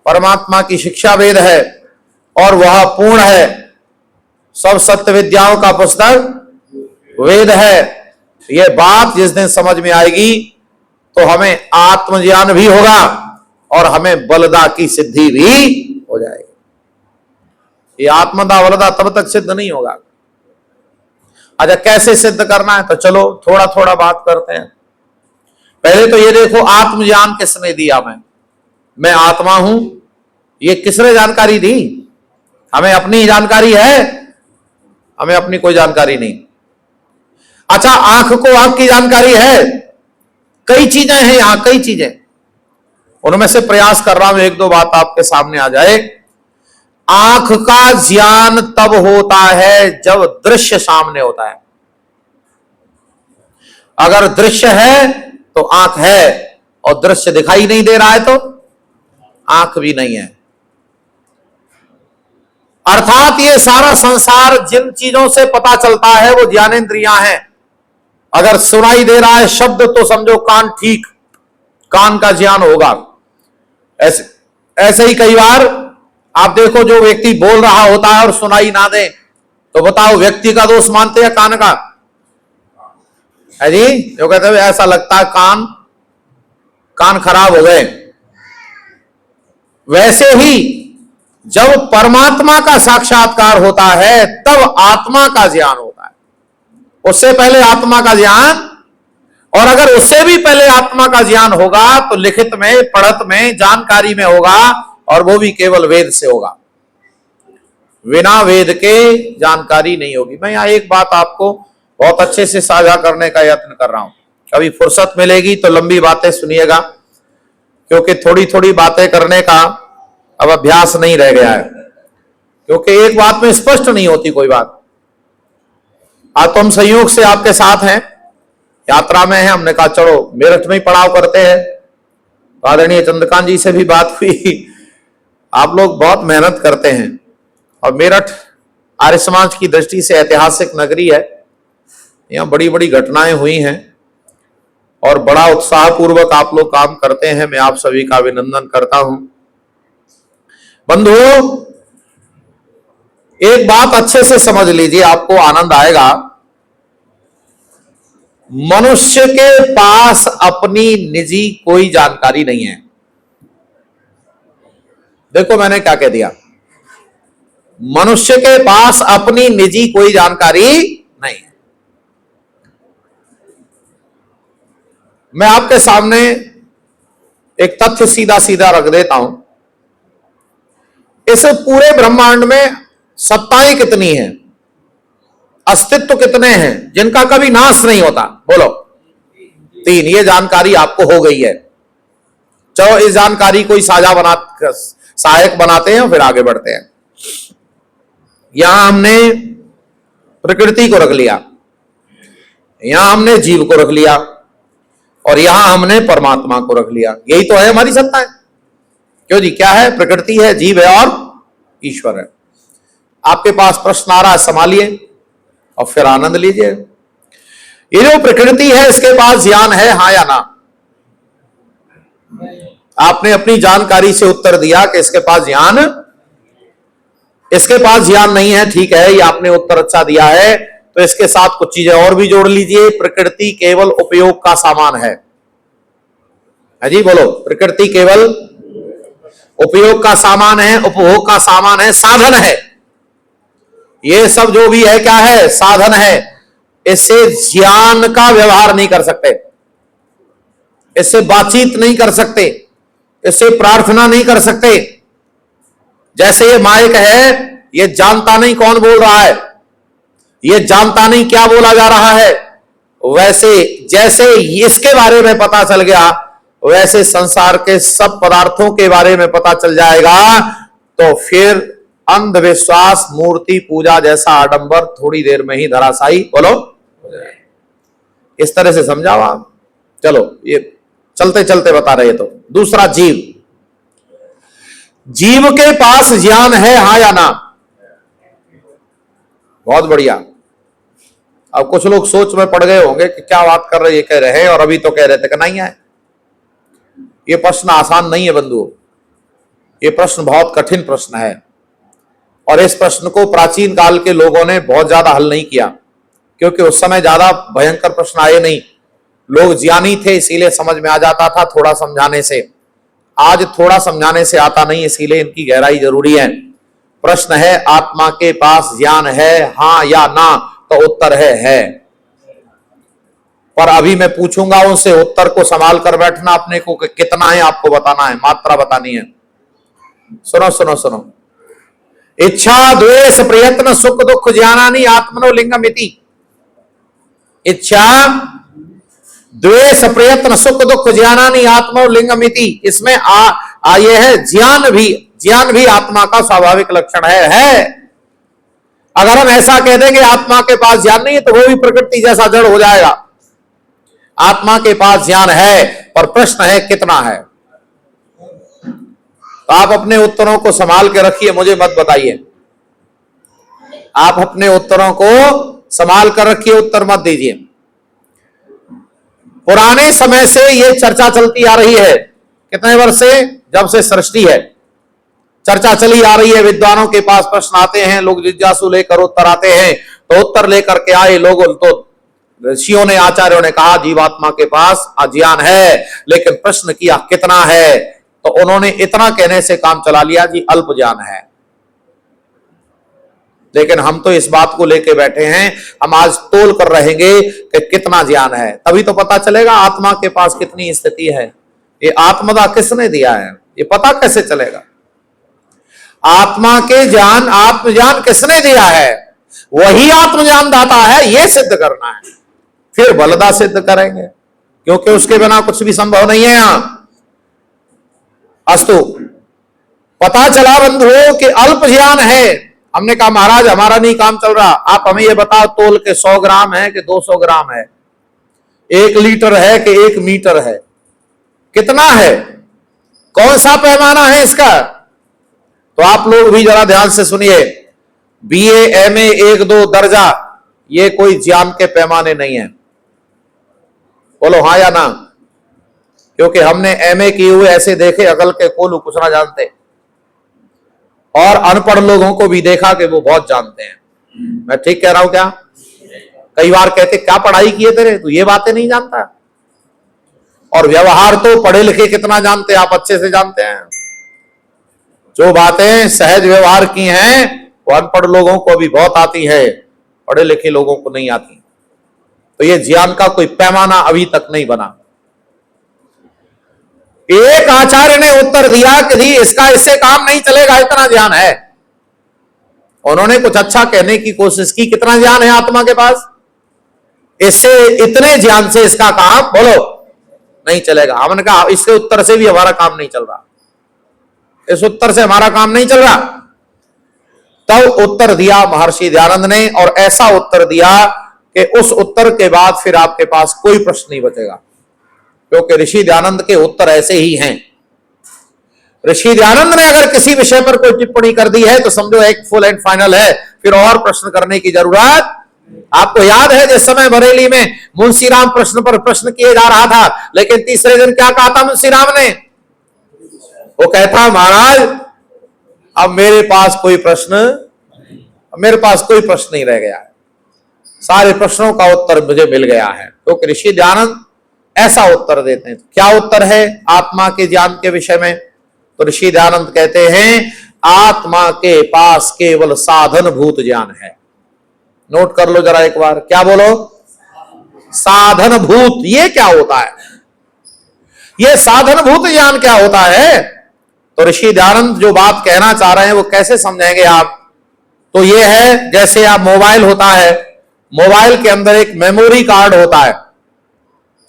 परमात्मा की शिक्षा वेद है, और वह पूर्ण है। सब सत्य विद्याओं का पुस्तक वेद है। यह बात जिस दिन समझ में आएगी तो हमें आत्मज्ञान भी होगा और हमें बलदा की सिद्धि भी हो जाएगी। ये आत्मदा बलदा तब तक सिद्ध नहीं होगा। अच्छा, कैसे सिद्ध करना है? तो चलो थोड़ा थोड़ा बात करते हैं। पहले तो ये देखो, आत्मज्ञान किसने दिया? मैं आत्मा हूं, ये किसने जानकारी दी? हमें अपनी जानकारी है? हमें अपनी कोई जानकारी नहीं। अच्छा, आंख को आंख की जानकारी है? कई चीजें हैं यहां, कई चीजें, उनमें से प्रयास कर रहा हूं एक दो बात आपके सामने आ जाए। आंख का ज्ञान तब होता है जब दृश्य सामने होता है। अगर दृश्य है तो आंख है, और दृश्य दिखाई नहीं दे रहा है तो आंख भी नहीं है। अर्थात ये सारा संसार जिन चीजों से पता चलता है वो ज्ञानेंद्रियां हैं। अगर सुनाई दे रहा है शब्द तो समझो कान ठीक, कान का ज्ञान होगा। ऐसे ही कई बार आप देखो, जो व्यक्ति बोल रहा होता है और सुनाई ना दे, तो बताओ व्यक्ति का दोष मानते हैं कान का? है जी? जो कहते हैं ऐसा लगता है कान खराब हो गए। वैसे ही जब परमात्मा का साक्षात्कार होता है तब आत्मा का ज्ञान होता है। उससे पहले आत्मा का ज्ञान, और अगर उससे भी पहले आत्मा का ज्ञान होगा तो लिखित में, पढ़त में, जानकारी में होगा, और वो भी केवल वेद से होगा। बिना वेद के जानकारी नहीं होगी। मैं यहां एक बात आपको बहुत अच्छे से साझा करने का यत्न कर रहा हूं। कभी फुर्सत मिलेगी तो लंबी बातें सुनिएगा, क्योंकि थोड़ी थोड़ी बातें करने का अब अभ्यास नहीं रह गया है, क्योंकि एक बात में स्पष्ट नहीं होती कोई बात। आज तो हम संयोग से आपके साथ हैं, यात्रा में हैं, हमने कहा चलो मेरठ में ही पड़ाव करते हैं। आदरणीय चंद्रकांत जी से भी बात हुई, आप लोग बहुत मेहनत करते हैं और मेरठ आर्य समाज की दृष्टि से ऐतिहासिक नगरी है, यहाँ बड़ी बड़ी घटनाएं हुई हैं और बड़ा उत्साह पूर्वक आप लोग काम करते हैं। मैं आप सभी का अभिनंदन करता हूं। बंधुओं, एक बात अच्छे से समझ लीजिए, आपको आनंद आएगा। मनुष्य के पास अपनी निजी कोई जानकारी नहीं है। देखो मैंने क्या कह दिया, मनुष्य के पास अपनी निजी कोई जानकारी नहीं है। मैं आपके सामने एक तथ्य सीधा सीधा रख देता हूं। इस पूरे ब्रह्मांड में सत्ताएं कितनी हैं, अस्तित्व कितने हैं जिनका कभी नाश नहीं होता? बोलो। 3। ये जानकारी आपको हो गई है। चलो इस जानकारी को सहायक बनाते हैं और फिर आगे बढ़ते हैं। यहां हमने प्रकृति को रख लिया, यहां हमने जीव को रख लिया और यहां हमने परमात्मा को रख लिया। यही तो है हमारी सत्ता है। क्यों जी, क्या है? प्रकृति है, जीव है और ईश्वर है। आपके पास प्रश्न आ रहा है, संभालिए और फिर आनंद लीजिए। ये जो प्रकृति है इसके पास ज्ञान है, हां या ना? आपने अपनी जानकारी से उत्तर दिया कि इसके पास ज्ञान नहीं है। ठीक है, ये आपने उत्तर अच्छा दिया है, तो इसके साथ कुछ चीजें और भी जोड़ लीजिए। प्रकृति केवल उपयोग का सामान है। जी बोलो, प्रकृति केवल उपयोग का सामान है, उपभोग का सामान है, साधन है। ये सब जो भी है क्या है? साधन है। इससे ज्ञान का व्यवहार नहीं कर सकते, इससे बातचीत नहीं कर सकते, इससे प्रार्थना नहीं कर सकते। जैसे ये माइक है, ये जानता नहीं कौन बोल रहा है, ये जानता नहीं क्या बोला जा रहा है। वैसे जैसे इसके बारे में पता चल गया, वैसे संसार के सब पदार्थों के बारे में पता चल जाएगा। तो फिर अंधविश्वास, मूर्ति पूजा जैसा आडंबर थोड़ी देर में ही धराशायी बोलो हो जाए। इस तरह से समझाओ आप। चलो ये चलते चलते बता रहे। तो दूसरा, जीव के पास ज्ञान है, हां या ना? बहुत बढ़िया। अब कुछ लोग सोच में पड़ गए होंगे कि क्या बात कर रहे, कह रहे हैं और अभी तो कह रहे थे कि नहीं है। ये प्रश्न आसान नहीं है बंधुओं, ये प्रश्न बहुत कठिन प्रश्न है और इस प्रश्न को प्राचीन काल के लोगों ने बहुत ज्यादा हल नहीं किया, क्योंकि उस समय ज्यादा भयंकर प्रश्न आए नहीं। लोग ज्ञानी थे इसीलिए समझ में आ जाता था थोड़ा समझाने से। आज थोड़ा समझाने से आता नहीं, इसीलिए इनकी गहराई जरूरी है। प्रश्न है, आत्मा के पास ज्ञान है, हां या ना? तो उत्तर है। पर अभी मैं पूछूंगा उनसे, उत्तर को संभाल कर बैठना अपने को कि कितना है आपको बताना है, मात्रा बतानी है। सुनो सुनो सुनो। इच्छा द्वेष प्रयत्न सुख दुख ज्ञानानि आत्मनो लिंगमिति। इच्छा द्वेष प्रयत्न सुख दुख ज्ञानानि आत्मनो लिंगमिति। इसमें ये है ज्ञान भी आत्मा का स्वाभाविक लक्षण है। अगर हम ऐसा कह देंगे आत्मा के पास ज्ञान नहीं है, तो वो भी प्रकृति जैसा जड़ हो जाएगा। आत्मा के पास ज्ञान है, पर प्रश्न है कितना है। तो आप अपने उत्तरों को संभाल के रखिए, मुझे मत बताइए। आप अपने उत्तरों को संभाल कर रखिए, उत्तर मत दीजिए। पुराने समय से यह चर्चा चलती आ रही है। कितने वर्ष से? जब से सृष्टि है चर्चा चली आ रही है। विद्वानों के पास प्रश्न आते हैं, लोग जिज्ञासु लेकर उत्तर आते हैं। तो उत्तर लेकर के आए लोग, तो ऋषियों ने, आचार्यों ने कहा जीवात्मा के पास ज्ञान है, लेकिन प्रश्न किया कितना है। तो उन्होंने इतना कहने से काम चला लिया, जी अल्प ज्ञान है। लेकिन हम तो इस बात को लेके बैठे हैं, हम आज तोल कर रहेंगे कि कितना ज्ञान है, तभी तो पता चलेगा आत्मा के पास कितनी स्थिति है। ये आत्मदा किसने दिया है, ये पता कैसे चलेगा? आत्मा के ज्ञान, आत्मज्ञान किसने दिया है? वही आत्मज्ञान दाता है। ये सिद्ध करना है, फिर बलदा सिद्ध करेंगे। क्योंकि उसके बिना कुछ भी संभव नहीं है यहां। अस्तु, पता चला बंधुओं कि अल्प ज्ञान है। हमने कहा महाराज हमारा नहीं काम चल रहा, आप हमें ये बताओ तोल के 100 ग्राम है कि 200 ग्राम है, 1 लीटर है कि 1 मीटर है, कितना है, कौन सा पैमाना है इसका? तो आप लोग भी जरा ध्यान से सुनिए। बीए, एमए, 1-2 दर्जा, ये कोई ज्ञान के पैमाने नहीं है। बोलो हां या ना? क्योंकि हमने एमए किए हुए ऐसे देखे अकल के कोलू कुछ ना जानते, और अनपढ़ लोगों को भी देखा कि वो बहुत जानते हैं। मैं ठीक कह रहा हूं क्या? कई बार कहते क्या पढ़ाई किए तेरे, तू ये बातें नहीं जानता। और व्यवहार तो पढ़े लिखे कितना जानते, आप अच्छे से जानते हैं। जो बातें सहज व्यवहार की हैं वो अनपढ़ लोगों को भी बहुत आती है, पढ़े लिखे लोगों को नहीं आती। तो ये ज्ञान का कोई पैमाना अभी तक नहीं बना। एक आचार्य ने उत्तर दिया कि इसका इससे काम नहीं चलेगा, इतना ज्ञान है। उन्होंने कुछ अच्छा कहने की कोशिश की, कितना ज्ञान है आत्मा के पास, इससे इतने ज्ञान से इसका काम बोलो नहीं चलेगा। हमने कहा इसके उत्तर से भी हमारा काम नहीं चल रहा, इस उत्तर से हमारा काम नहीं चल रहा। तब उत्तर दिया महर्षि दयानंद ने, और ऐसा उत्तर दिया कि उस उत्तर के बाद फिर आपके पास कोई प्रश्न नहीं बचेगा, क्योंकि ऋषि दयानंद के उत्तर ऐसे ही हैं। ऋषि दयानंद ने अगर किसी विषय पर कोई टिप्पणी कर दी है तो समझो एक फुल एंड फाइनल है, फिर और प्रश्न करने की जरूरत। आपको याद है जिस समय बरेली में मुंशीराम प्रश्न पर प्रश्न किए जा रहा था, लेकिन तीसरे दिन क्या कहा था मुंशीराम ने? वो कहता महाराज अब मेरे पास कोई प्रश्न नहीं रह गया है, सारे प्रश्नों का उत्तर मुझे मिल गया है। क्योंकि ऋषि दयानंद ऐसा उत्तर देते हैं। क्या उत्तर है आत्मा के ज्ञान के विषय में? तो ऋषि दयानंद कहते हैं आत्मा के पास केवल साधन भूत ज्ञान है। नोट कर लो जरा एक बार, क्या बोलो? साधन भूत। ये क्या होता है? ये साधन भूत ज्ञान क्या होता है? तो ऋषि दयानंद जो बात कहना चाह रहे हैं वो कैसे समझेंगे आप? तो ये है जैसे आप मोबाइल होता है, मोबाइल के अंदर एक मेमोरी कार्ड होता है।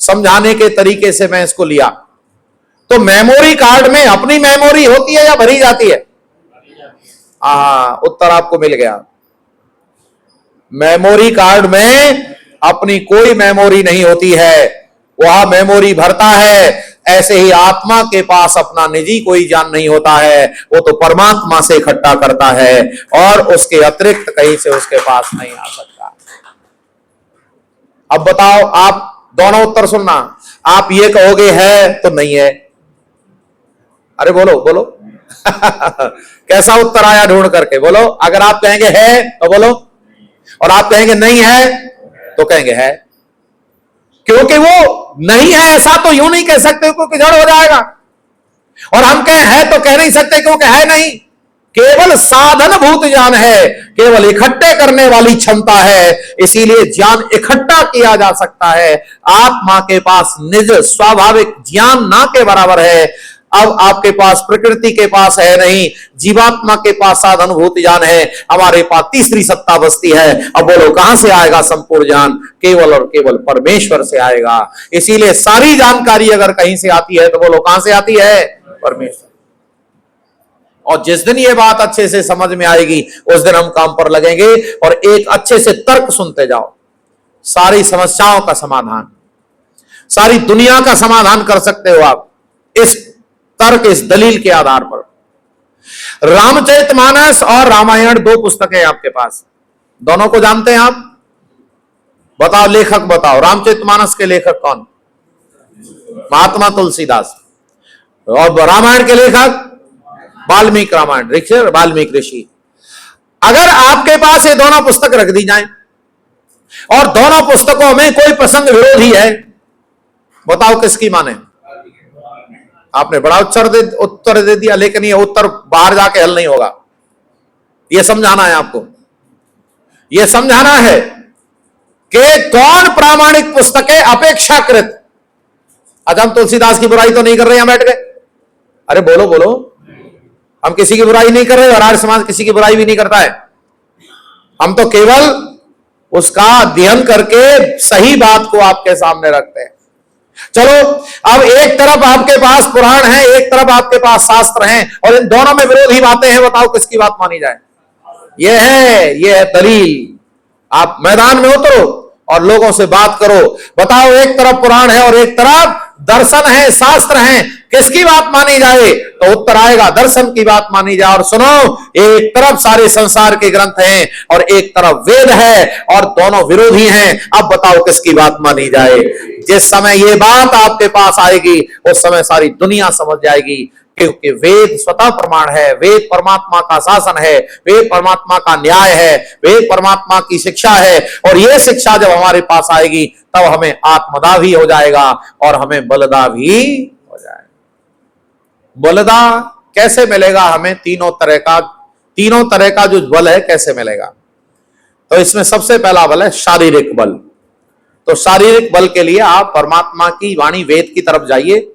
समझाने के तरीके से मैं इसको लिया, तो मेमोरी कार्ड में अपनी मेमोरी होती है या भरी जाती है? उत्तर आपको मिल गया। मेमोरी कार्ड में अपनी कोई मेमोरी नहीं होती है, वह मेमोरी भरता है। ऐसे ही आत्मा के पास अपना निजी कोई ज्ञान नहीं होता है, वो तो परमात्मा से इकट्ठा करता है, और उसके अतिरिक्त कहीं से उसके पास नहीं आ सकता। अब बताओ, आप दोनों उत्तर सुनना। आप ये कहोगे है तो नहीं है, अरे बोलो बोलो कैसा उत्तर आया ढूंढ करके बोलो। अगर आप कहेंगे है तो बोलो, और आप कहेंगे नहीं है तो कहेंगे है। क्योंकि वो नहीं है ऐसा तो यूं नहीं कह सकते क्योंकि जड़ हो जाएगा, और हम कहें है तो कह नहीं सकते क्योंकि है नहीं। केवल साधन भूत ज्ञान है, केवल इकट्ठे करने वाली क्षमता है, इसीलिए ज्ञान इकट्ठा किया जा सकता है। आत्मा के पास निज स्वाभाविक ज्ञान ना के बराबर है। अब आपके पास प्रकृति के पास है नहीं, जीवात्मा के पास साधन भूत ज्ञान है, हमारे पास तीसरी सत्ता बसती है। अब बोलो कहां से आएगा संपूर्ण ज्ञान? केवल और केवल परमेश्वर से आएगा। इसीलिए सारी जानकारी अगर कहीं से आती है तो बोलो कहां से आती है? परमेश्वर। और जिस दिन ये बात अच्छे से समझ में आएगी उस दिन हम काम पर लगेंगे, और एक अच्छे से तर्क सुनते जाओ। सारी समस्याओं का समाधान, सारी दुनिया का समाधान कर सकते हो आप इस तर्क, इस दलील के आधार पर। रामचरितमानस और रामायण 2 पुस्तकें आपके पास, दोनों को जानते हैं आप? बताओ लेखक बताओ, रामचरितमानस के लेखक कौन? महात्मा तुलसीदास। और रामायण के लेखक वाल्मीकि रामायण, वाल्मीकि ऋषि। अगर आपके पास ये दोनों पुस्तक रख दी जाए और दोनों पुस्तकों में कोई प्रसंग विरोधी है, बताओ किसकी माने? आपने बड़ा उत्तर दे दिया, लेकिन ये उत्तर बाहर जाके हल नहीं होगा। ये समझाना है आपको, ये समझाना है कि कौन प्रामाणिक पुस्तकें अपेक्षाकृत। आज हम तुलसीदास की बुराई तो नहीं कर रहे हैं बैठ गए, अरे बोलो बोलो, हम किसी की बुराई नहीं कर रहे, और आर्य समाज किसी की बुराई भी नहीं करता है। हम तो केवल उसका अध्ययन करके सही बात को आपके सामने रखते हैं। चलो, अब एक तरफ आपके पास पुराण है, एक तरफ आपके पास शास्त्र हैं, और इन दोनों में विरोधी बातें हैं। बताओ किसकी बात मानी जाए? ये है दलील। आप मैदान में उतरो और लोगों से बात करो, बताओ एक तरफ पुराण है और एक तरफ दर्शन है, शास्त्र है, किसकी बात मानी जाए? तो उत्तर आएगा दर्शन की बात मानी जाए। और सुनो, एक तरफ सारे संसार के ग्रंथ हैं और एक तरफ वेद है, और दोनों विरोधी हैं। अब बताओ किसकी बात मानी जाए? जिस समय ये बात आपके पास आएगी उस समय सारी दुनिया समझ जाएगी, क्योंकि वेद स्वतः प्रमाण है, वेद परमात्मा का शासन है, वेद परमात्मा का न्याय है, वेद परमात्मा की शिक्षा है। और यह शिक्षा जब हमारे पास आएगी तब हमें आत्मदा भी हो जाएगा और हमें बलदा भी हो जाएगा। बलदा कैसे मिलेगा हमें? तीनों तरह का जो बल है कैसे मिलेगा? तो इसमें सबसे पहला बल है शारीरिक बल। तो शारीरिक बल के लिए आप परमात्मा की वाणी वेद की तरफ जाइए,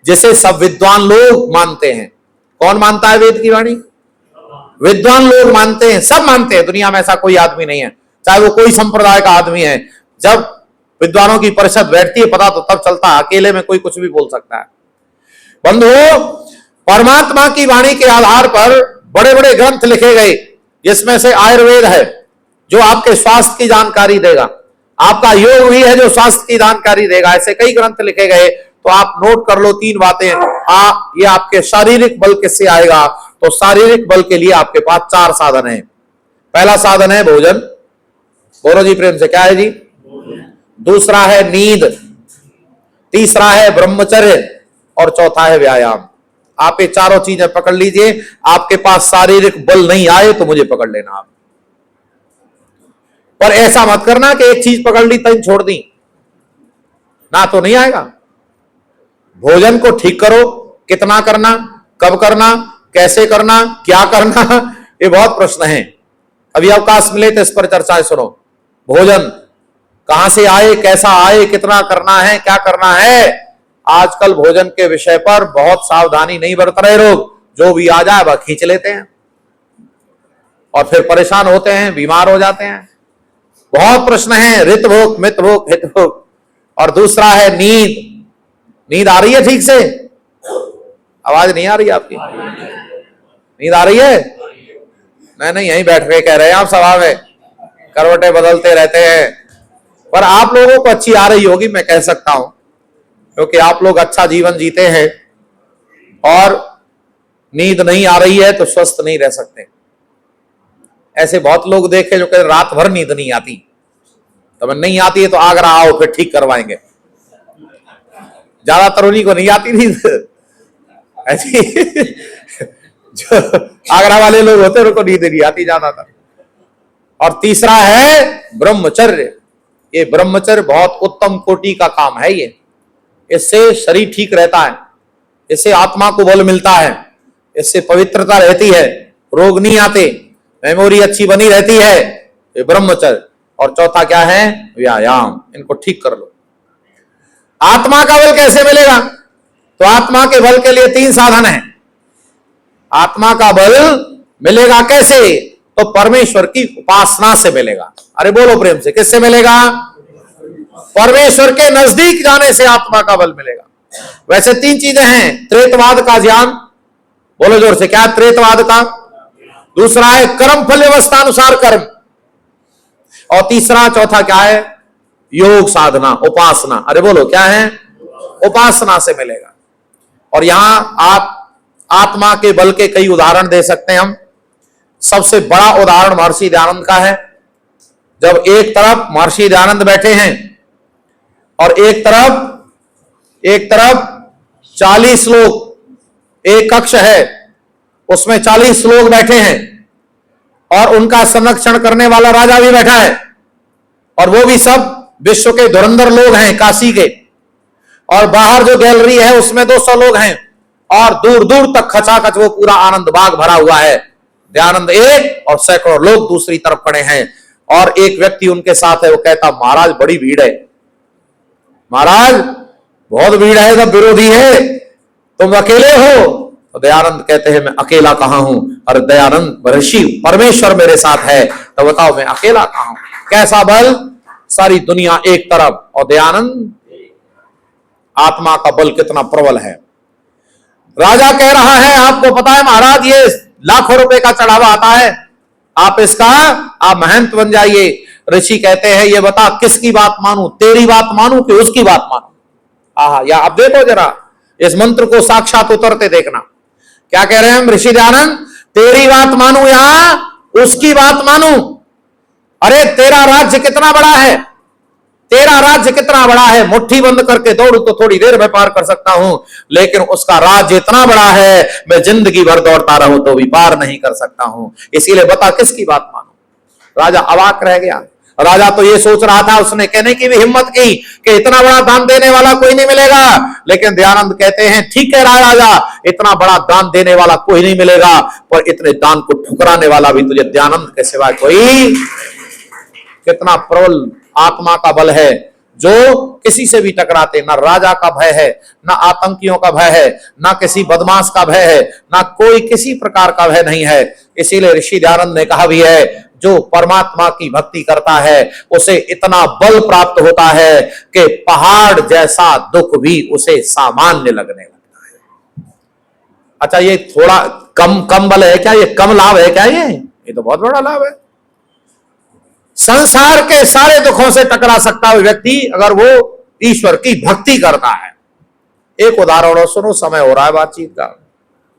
जिसे सब विद्वान लोग मानते हैं। कौन मानता है वेद की वाणी? विद्वान लोग मानते हैं, सब मानते हैं। दुनिया में ऐसा कोई आदमी नहीं है, चाहे वो कोई संप्रदाय का आदमी है। जब विद्वानों की परिषद बैठती है पता तो तब चलता है, अकेले में कोई कुछ भी बोल सकता है। बंधुओं, परमात्मा की वाणी के आधार पर बड़े बड़े ग्रंथ लिखे गए, जिसमें से आयुर्वेद है जो आपके स्वास्थ्य की जानकारी देगा, आपका योग भी है जो स्वास्थ्य की जानकारी देगा। ऐसे कई ग्रंथ लिखे गए। तो आप नोट कर लो तीन बातें। ये आपके शारीरिक बल किससे आएगा? तो शारीरिक बल के लिए आपके पास चार साधन है। पहला साधन है भोजन। बोलो जी प्रेम से, क्या है जी? दूसरा है नींद, तीसरा है ब्रह्मचर्य, और चौथा है व्यायाम। आप ये चारों चीजें पकड़ लीजिए। आपके पास शारीरिक बल नहीं आए तो मुझे पकड़ लेना आप। पर ऐसा मत करना कि एक चीज पकड़ ली तीन छोड़ दी ना, तो नहीं आएगा। भोजन को ठीक करो, कितना करना, कब करना, कैसे करना, क्या करना, ये बहुत प्रश्न हैं। अभी अवकाश मिले तो इस पर चर्चाएं सुनो। भोजन कहां से आए, कैसा आए, कितना करना है, क्या करना है। आजकल भोजन के विषय पर बहुत सावधानी नहीं बरत रहे लोग। जो भी आ जाए वह खींच लेते हैं और फिर परेशान होते हैं, बीमार हो जाते हैं। बहुत प्रश्न है। ऋत भोग, मित भोग, हित भोग। और दूसरा है नींद। नींद आ रही है ठीक से? आवाज नहीं आ रही आपकी? नींद आ रही है? नहीं, यहीं बैठ के कह रहे हैं आप सभा में, करवटें बदलते रहते हैं। पर आप लोगों को अच्छी आ रही होगी, मैं कह सकता हूं, क्योंकि आप लोग अच्छा जीवन जीते हैं। और नींद नहीं आ रही है तो स्वस्थ नहीं रह सकते। ऐसे बहुत लोग देखे जो कहते रात भर नींद नहीं आती। तो नहीं आती है तो आगरा आओ, फिर ठीक करवाएंगे। ज्यादातर उन्हीं को नहीं आती नींद, ऐसी जो आगरा वाले लोग होते हैं उनको नींद नहीं आती ज्यादातर। और तीसरा है ब्रह्मचर्य। ये ब्रह्मचर्य बहुत उत्तम कोटि का काम है। ये इससे शरीर ठीक रहता है, इससे आत्मा को बल मिलता है, इससे पवित्रता रहती है, रोग नहीं आते, मेमोरी अच्छी बनी रहती है। ये ब्रह्मचर्य। और चौथा क्या है? व्यायाम। इनको ठीक कर लो। आत्मा का बल कैसे मिलेगा? तो आत्मा के बल के लिए तीन साधन हैं। आत्मा का बल मिलेगा कैसे? तो परमेश्वर की उपासना से मिलेगा। अरे बोलो प्रेम से, किससे मिलेगा? परमेश्वर के नजदीक जाने से आत्मा का बल मिलेगा। वैसे तीन चीजें हैं। त्रेतवाद का ज्ञान, बोलो जोर से, क्या है त्रेतवाद का? दूसरा है कर्म फल व्यवस्था अनुसार कर्म, और तीसरा चौथा क्या है? योग साधना, उपासना। अरे बोलो क्या है? उपासना से मिलेगा। और यहां आप आत्मा के बल के कई उदाहरण दे सकते हैं हम। सबसे बड़ा उदाहरण महर्षि दयानंद का है। जब एक तरफ महर्षि दयानंद बैठे हैं और एक तरफ 40 लोग, एक कक्ष है उसमें 40 लोग बैठे हैं और उनका संरक्षण करने वाला राजा भी बैठा है, और वो भी सब विश्व के धुरंधर लोग हैं, काशी के। और बाहर जो गैलरी है उसमें 200 लोग हैं, और दूर दूर तक खचाखच वो पूरा आनंद बाग भरा हुआ है। दयानंद एक और सैकड़ों लोग दूसरी तरफ खड़े हैं, और एक व्यक्ति उनके साथ है। वो कहता, महाराज बड़ी भीड़ है, महाराज बहुत भीड़ है, सब विरोधी है, तुम अकेले हो? तो दयानंद कहते हैं, मैं अकेला कहां हूं? और दयानंद ऋषि, परमेश्वर मेरे साथ है। तो बताओ मैं अकेला कहां हूं? कैसा बल? सारी दुनिया एक तरफ और दयानंद आत्मा का बल कितना प्रबल है। राजा कह रहा है, आपको पता है महाराज, ये लाखों रुपए का चढ़ावा आता है, आप इसका आप महंत बन जाइए। ऋषि कहते हैं, ये बता किसकी बात मानूं, तेरी बात मानूं कि उसकी बात मानूं। आहा, या अब देखो जरा इस मंत्र को साक्षात उतरते देखना। क्या कह रहे हैं हम ऋषि दयानंद, तेरी बात मानूं या उसकी बात मानूं? अरे तेरा राज्य कितना बड़ा है, तेरा राज्य कितना बड़ा है, मुट्ठी बंद करके दौड़ू तो थोड़ी देर में पार कर सकता हूं, लेकिन उसका राज्य इतना बड़ा है, मैं जिंदगी भर दौड़ता रहूं तो भी पार नहीं कर सकता हूं। इसीलिए बता किसकी बात मानूं। राजा अवाक रह गया। राजा तो ये सोच रहा था, उसने कहने की भी हिम्मत की कि इतना बड़ा दान देने वाला कोई नहीं मिलेगा, लेकिन दयानंद कहते हैं, ठीक है राजा, इतना बड़ा दान देने वाला कोई नहीं मिलेगा, पर इतने दान को ठुकराने वाला भी तुझे दयानंद के सिवा कोई। कितना प्रबल आत्मा का बल है, जो किसी से भी टकराते, ना राजा का भय है, ना आतंकियों का भय है, ना किसी बदमाश का भय है, ना कोई किसी प्रकार का भय नहीं है। इसीलिए ऋषि दयानंद ने कहा भी है, जो परमात्मा की भक्ति करता है उसे इतना बल प्राप्त होता है कि पहाड़ जैसा दुख भी उसे सामान्य लगने लगता है। अच्छा, ये थोड़ा कम बल है क्या, ये कम लाभ है क्या? ये तो बहुत बड़ा लाभ है। संसार के सारे दुखों से टकरा सकता है व्यक्ति अगर वो ईश्वर की भक्ति करता है। एक उदाहरण सुनो, समय हो रहा है बातचीत का,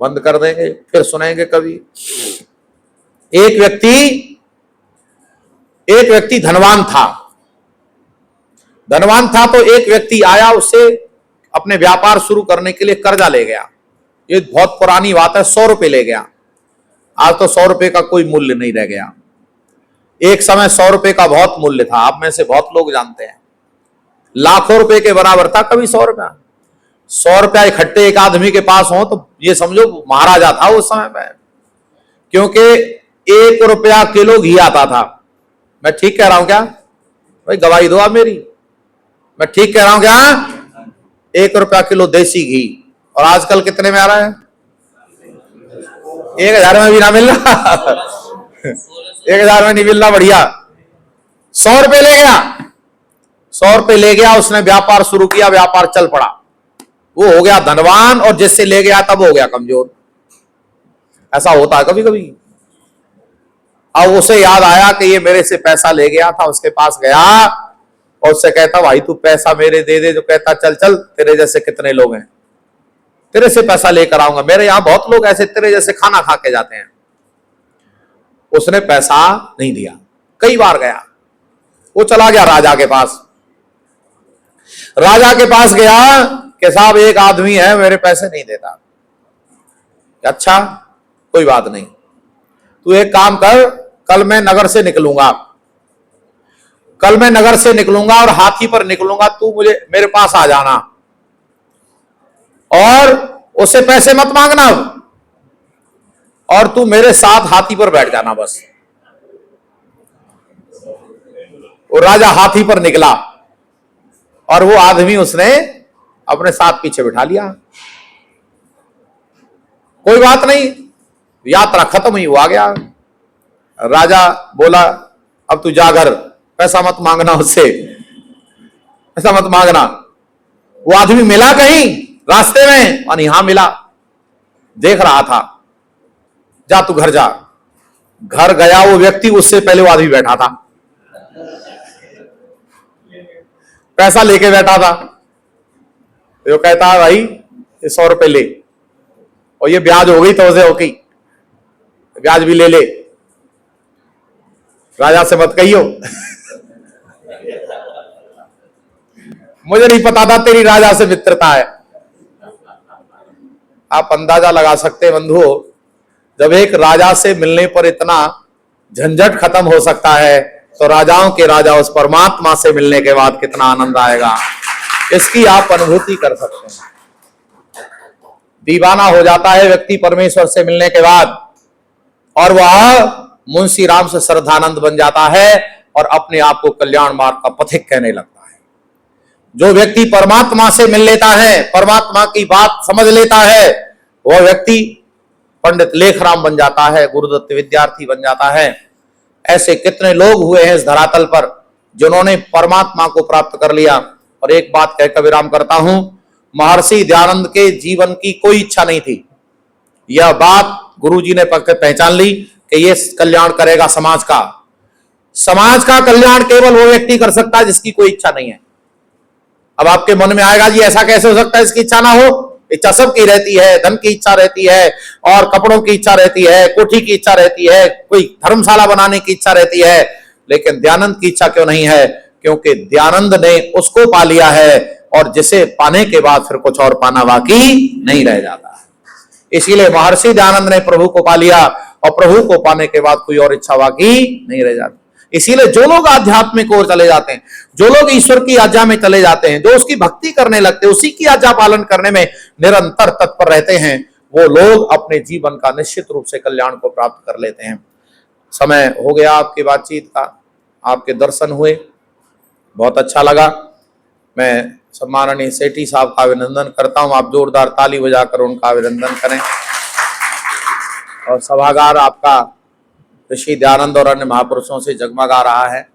बंद कर देंगे फिर सुनेंगे कभी। एक व्यक्ति धनवान था तो एक व्यक्ति आया, उससे अपने व्यापार शुरू करने के लिए कर्जा ले गया। ये बहुत पुरानी बात है, 100 रुपए ले गया। आज तो 100 रुपए का कोई मूल्य नहीं रह गया। एक समय 100 रुपए का बहुत मूल्य था, आप में से बहुत लोग जानते हैं। लाखों रुपए के बराबर था कभी 100 रुपया। 100 रुपया इकट्ठे एक आदमी के पास हो तो ये समझो महाराजा था उस समय में, क्योंकि 1 रुपया किलो घी आता था। मैं ठीक कह रहा हूं क्या भाई? गवाही दो आप मेरी, मैं ठीक कह रहा हूं क्या? 1 रुपया किलो देसी घी, और आजकल कितने में आ रहा है? 1000 में भी ना मिल रहा 1000 में नहीं मिल रहा। बढ़िया, 100 रुपए ले गया। 100 रुपए ले गया, उसने व्यापार शुरू किया, व्यापार चल पड़ा, वो हो गया धनवान, और जिससे ले गया तब हो गया कमजोर। ऐसा होता है कभी कभी। अब उसे याद आया कि ये मेरे से पैसा ले गया था, उसके पास गया और उससे कहता, भाई तू पैसा मेरे दे दे। जो कहता, चल चल, तेरे जैसे कितने लोग हैं, तेरे से पैसा लेकर आऊंगा, मेरे यहां बहुत लोग ऐसे तेरे जैसे खाना खा के जाते हैं। उसने पैसा नहीं दिया, कई बार गया। वो चला गया राजा के पास। राजा के पास गया कि साहब एक आदमी है मेरे पैसे नहीं देता। अच्छा कोई बात नहीं, तू एक काम कर, कल मैं नगर से निकलूंगा, कल मैं नगर से निकलूंगा और हाथी पर निकलूंगा, तू मुझे मेरे पास आ जाना और उससे पैसे मत मांगना, और तू मेरे साथ हाथी पर बैठ जाना बस। वो राजा हाथी पर निकला और वो आदमी उसने अपने साथ पीछे बिठा लिया। कोई बात नहीं, यात्रा खत्म हुई, वो आ गया। राजा बोला, अब तू जा घर, पैसा मत मांगना उससे, पैसा मत मांगना। वो आदमी मिला कहीं रास्ते में? और यहां मिला, देख रहा था। जा तू घर जा। घर गया वो व्यक्ति, उससे पहले वो आदमी बैठा था, पैसा लेके बैठा था। वो कहता है, भाई ये 100 रुपए ले, और ये ब्याज हो गई तो उसे हो गई, ब्याज भी ले ले। राजा से मत कहियो मुझे नहीं पता था तेरी राजा से मित्रता है। आप अंदाजा लगा सकते हैं बंधुओं, जब एक राजा से मिलने पर इतना झंझट खत्म हो सकता है, तो राजाओं के राजा उस परमात्मा से मिलने के बाद कितना आनंद आएगा, इसकी आप अनुभूति कर सकते हैं। दीवाना हो जाता है व्यक्ति परमेश्वर से मिलने के बाद, और वह मुंशी राम से श्रद्धानंद बन जाता है और अपने आप को कल्याण मार्ग का पथिक कहने लगता है। जो व्यक्ति परमात्मा से मिल लेता है, परमात्मा की बात समझ लेता है, वह व्यक्ति पंडित लेखराम बन जाता है, गुरुदत्त विद्यार्थी बन जाता है। ऐसे कितने लोग हुए हैं इस धरातल पर जिन्होंने परमात्मा को प्राप्त कर लिया। और एक बात कहकर विराम करता हूं, महर्षि दयानंद के जीवन की कोई इच्छा नहीं थी। यह बात गुरुजी ने पहचान ली कि ये कल्याण करेगा समाज का। समाज का कल्याण केवल वो व्यक्ति कर सकता है जिसकी कोई इच्छा नहीं है। अब आपके मन में आएगा जी ऐसा कैसे हो सकता है इसकी इच्छा ना हो। इच्छा सबकी रहती है, धन की इच्छा रहती है और कपड़ों की इच्छा रहती है, कोठी की इच्छा रहती है, कोई धर्मशाला बनाने की इच्छा रहती है, लेकिन दयानंद की इच्छा क्यों नहीं है? क्योंकि दयानंद ने उसको पा लिया है और जिसे पाने के बाद फिर कुछ और पाना बाकी नहीं रह जाता। इसीलिए महर्षि दयानंद ने प्रभु को पा लिया और प्रभु को पाने के बाद कोई और इच्छा बाकी नहीं रह जाती। इसीलिए जो लोग आध्यात्मिक ओर चले जाते हैं, जो लोग ईश्वर की आज्ञा में चले जाते हैं, जो उसकी भक्ति करने लगते हैं, उसी की आज्ञा पालन करने में निरंतर तत्पर रहते हैं, वो लोग अपने जीवन का निश्चित रूप से कल्याण को प्राप्त कर लेते हैं। समय हो गया आपकी बातचीत का, आपके दर्शन हुए, बहुत अच्छा लगा। मैं सम्माननीय सेठी साहब का अभिनंदन करता हूं। आप जोरदार ताली बजाकर उनका अभिनंदन करें। और सभागार आपका ऋषि दयानंद और अन्य महापुरुषों से जगमगा रहा है।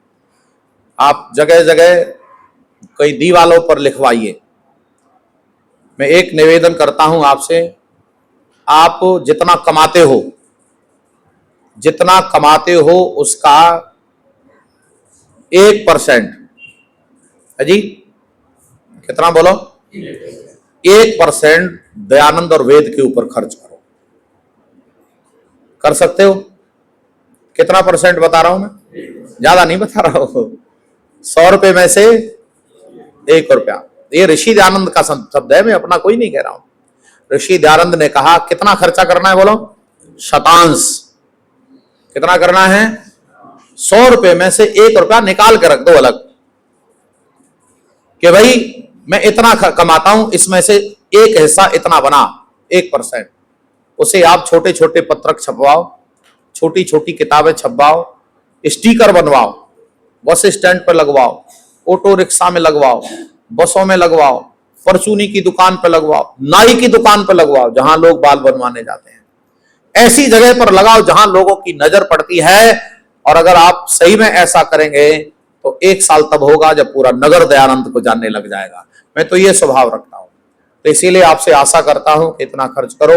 आप जगह जगह कई दीवालों पर लिखवाइए। मैं एक निवेदन करता हूं आपसे, आप जितना कमाते हो उसका 1% है जी, कितना बोलो, 1% दयानंद और वेद के ऊपर खर्च करो। कर सकते हो? कितना परसेंट बता रहा हूं मैं? ज्यादा नहीं बता रहा हूं। 100 रुपए में से 1 रुपया। ये ऋषि दयानंद का शब्द है, मैं अपना कोई नहीं कह रहा हूं। ऋषि दयानंद ने कहा कितना खर्चा करना है बोलो? शतांश। कितना करना है? 100 रुपए में से 1 रुपया निकाल के रख दो अलग, कि भाई मैं इतना कमाता हूं, इसमें से एक हिस्सा इतना बना, 1%। उसे आप छोटे छोटे पत्रक छपवाओ, छोटी छोटी किताबें छपवाओ, स्टिकर बनवाओ, बस स्टैंड पर लगवाओ, ऑटो रिक्शा में लगवाओ, बसों में लगवाओ, परचूनी की दुकान पर लगवाओ, नाई की दुकान पर लगवाओ, जहां लोग बाल बनवाने जाते हैं, ऐसी जगह पर लगाओ जहां लोगों की नजर पड़ती है। और अगर आप सही में ऐसा करेंगे तो 1 साल तब होगा जब पूरा नगर दयानंद को जानने लग जाएगा। मैं तो ये स्वभाव रखता हूं, तो इसीलिए आपसे आशा करता हूं कि इतना खर्च करो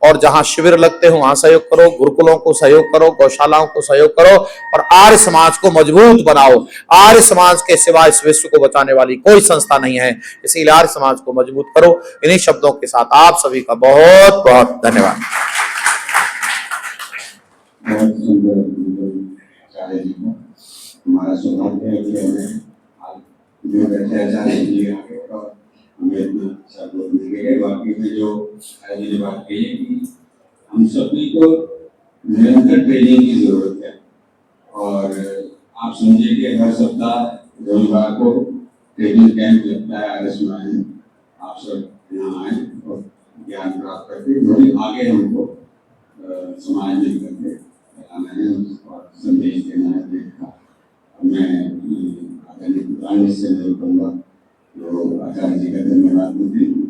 और जहां शिविर लगते हो वहां सहयोग करो, गुरुकुलों को सहयोग करो, गौशालाओं को सहयोग करो और आर्य समाज को मजबूत बनाओ। आर्य समाज के सिवा इस विश्व को बचाने वाली कोई संस्था नहीं है, इसीलिए आर्य समाज को मजबूत करो। इन्हीं शब्दों के साथ आप सभी का बहुत बहुत धन्यवाद। हमारा सौभाग्य है कि हमें जो बैठे आचार्य जी आगे और हमें इतना सब लोग मिल गए। बाकी में जो आचार्य ने बात कही है कि हम सभी को निरंतर ट्रेनिंग की जरूरत है और आप समझिए कि हर सप्ताह रविवार को ट्रेनिंग कैंप लगता है आर्य समाज में। आप सब यहाँ आए और ज्ञान प्राप्त करके थोड़ी आगे हमको समाज में करके आना है और संदेश देना है। मैं आचार्य पुराने से नहीं कहूँगा तो आचार्य जी का धन्यवाद देते हैं।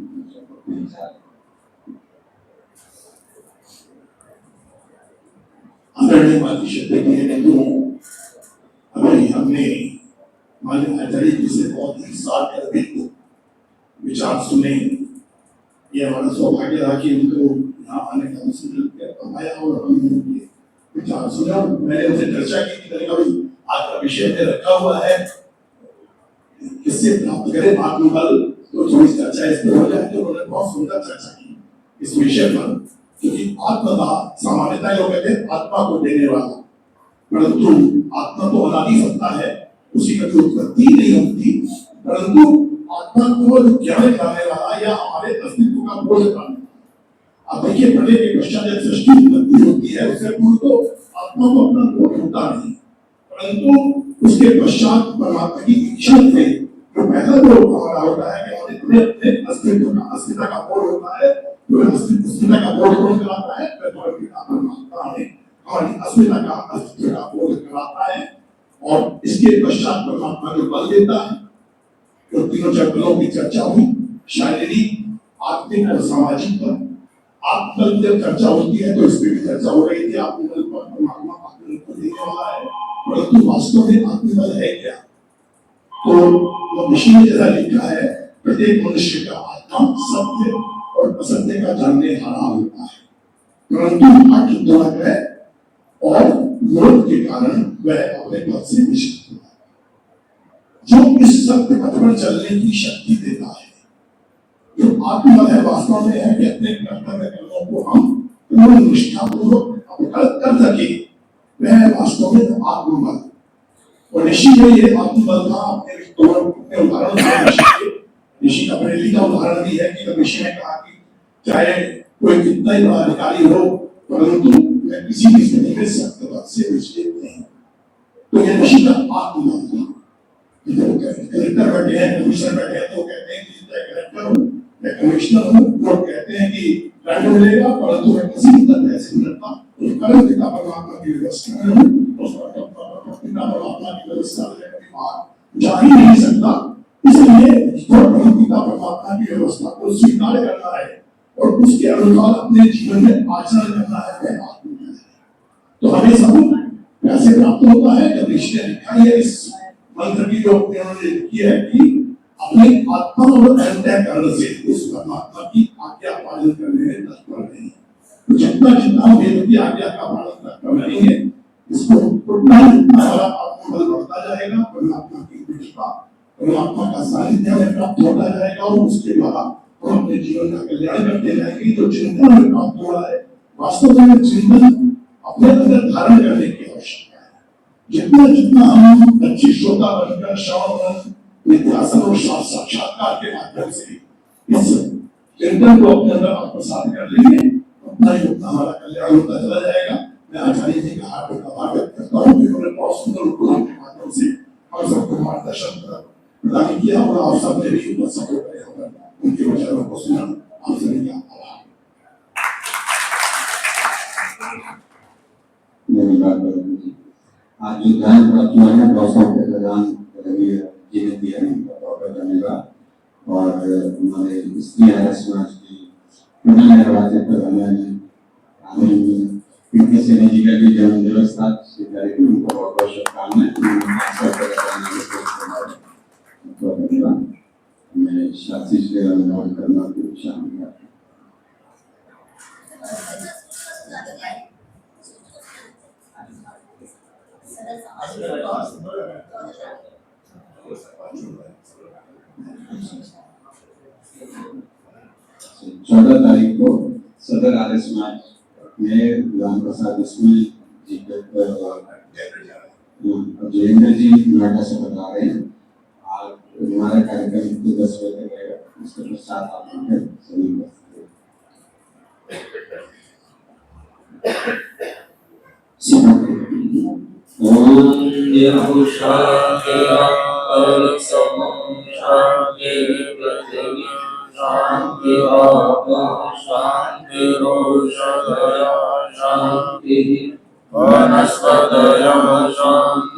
आदरणीय माती शब्द हमने माननीय आचार्य जी से बहुत ही सार्थक विचार सुने। ये हमारा सौभाग्य रहा कि उनको यहाँ आने का अवसर आया और हमने उनके विचार सुने और मैंने उनसे चर्चा की कि आज का विषय में रखा हुआ है, किससे प्राप्त करें आत्मबल, तो थोड़ी चर्चा इस पर हो जाए। तो उन्होंने बहुत सुंदर चर्चा की इस विषय पर, क्योंकि आत्मदा सामान्यतः लोग कहते हैं आत्मा को देने वाला, परंतु आत्मा तो अनादि सत्ता है, उसी का कोई उत्पत्ति नहीं होती, परंतु आत्मा को ज्ञान कराने वाला या हमारे अस्तित्व का बोध कराने वाला। अब देखिए प्रलय के पश्चात जब सृष्टि उत्पत्ति होती है उससे पूर्व तो आत्मा को अपना बोध होता नहीं, परंतु उसके पश्चात परमात्मा की इच्छा से जो पहला बोध हमारा होता है कि हमें अपने अस्तित्व का बोध होता है। जो अस्तित्व का बोध कौन कराता है? परमात्मा है, हमारी अस्मिता का अस्तित्व का बोध कराता है और इसके पश्चात परमात्मा को बल देता है। तो तीनों चक्रों की चर्चा हुई, शारीरिक, आत्मिक और सामाजिक पर। आत्मबल जब चर्चा होती है तो इसमें भी चर्चा हो रही थी आत्मबल पर, परमात्मा आत्मबल को देने वाला है, परंतु वास्तव में आत्मबल है क्या? तो ऋषि ने जैसा लिखा है प्रत्येक मनुष्य का आत्मा हम सत्य और असत्य का जानने हारा होता है, परंतु हठ दुर्ग है और विरोध के कारण वह अपने पद से निषिद्ध हुआ। जो इस सत्य पथ पर चलने की शक्ति देता है, जो आत्मबल है, वास्तव में है कि अपने कर्तव्य कर्मों को हम पूर्ण निष्ठापूर्वक कर सके, वह वास्तव में आत्मबल। और ऋषि में ये आत्मबल था। अपने उदाहरण ऋषि का बरेली का उदाहरण भी है कि ऋषि ने कहा कि चाहे कोई कितना ही बड़ा अधिकारी हो, परंतु मैं किसी भी स्थिति में सत्य पथ से विचलित नहीं। तो ये ऋषि का आत्मबल था। कलेक्टर बैठे हैं, कमिश्नर बैठे हैं, तो कहते हैं कि मैं कलेक्टर हूँ, मैं कमिश्नर हूँ। लोग कहते हैं कि दंड मिलेगा, परंतु मैं किसी भी तरह से डरता उस परम पिता परमात्मा की व्यवस्था में हूँ। उस पिता परमात्मा की व्यवस्था में कभी बाहर जा ही नहीं सकता। इसलिए परम पिता परमात्मा की व्यवस्था को स्वीकार करना है और उसके अनुसार अपने जीवन में आचरण करना है, वह आत्मबल है। तो हमें सब कैसे प्राप्त होता है? जब ऋषि ने लिखा है इस मंत्र की जो उन्होंने लिखी है कि अपने आत्मा और अंतःकरण से उस परमात्मा की आज्ञा पालन करने में तत्पर रहें। तो जितना जितना वेद की आज्ञा का पालन तत्पर रहेंगे, इसको उतना हमारा आत्मबल बढ़ता जाएगा, परमात्मा की निष्ठा, परमात्मा का सानिध्य में प्राप्त होता जाएगा और उसके द्वारा हम अपने जीवन का कल्याण करते जाएंगे। जो चिंतन में प्राप्त हो रहा है, वास्तव में चिंतन अपने अंदर धारण करने की आवश्यकता है। जितना जितना हम अच्छी श्रोता बनकर श्रवण निध्यासन और साक्षात्कार के माध्यम से इस चिंतन को अपने अंदर आत्मसात कर लेंगे, उतना ही उतना हमारा कल्याण होता चला जाएगा। मैं आचार्य जी का हार्दिक आभार व्यक्त करता हूँ, जिन्होंने बहुत सुंदर उपक्रम के माध्यम से हम सबको मार्गदर्शन प्रदान किया और आप सबने भी उतना सपोर्ट करे होगा। उनके विचारों को सुना, आप सभी का आभार। आज जो ध्यान प्राप्त हुआ है, दौसों के प्रदान जीने दिया है, धन्यवाद। और हमारे स्त्री आर्य समाज की पुनर्निर्वाचित प्रधान पीपी सेनी जी का भी जन्म दिवस था। इस कार्यक्रम को बहुत बहुत शुभकामनाएं। धन्यवाद। मैं शास्त्री श्री अभिनव करना की शामिल है। चौदह तारीख को सदर आर्य समाज में राम प्रसाद स्कूल जी जयेंद्र जी नोएडा से बता रहे हैं। हमारा कार्यक्रम 10 बजे तक रहेगा। इसके पश्चात आप सभी शांति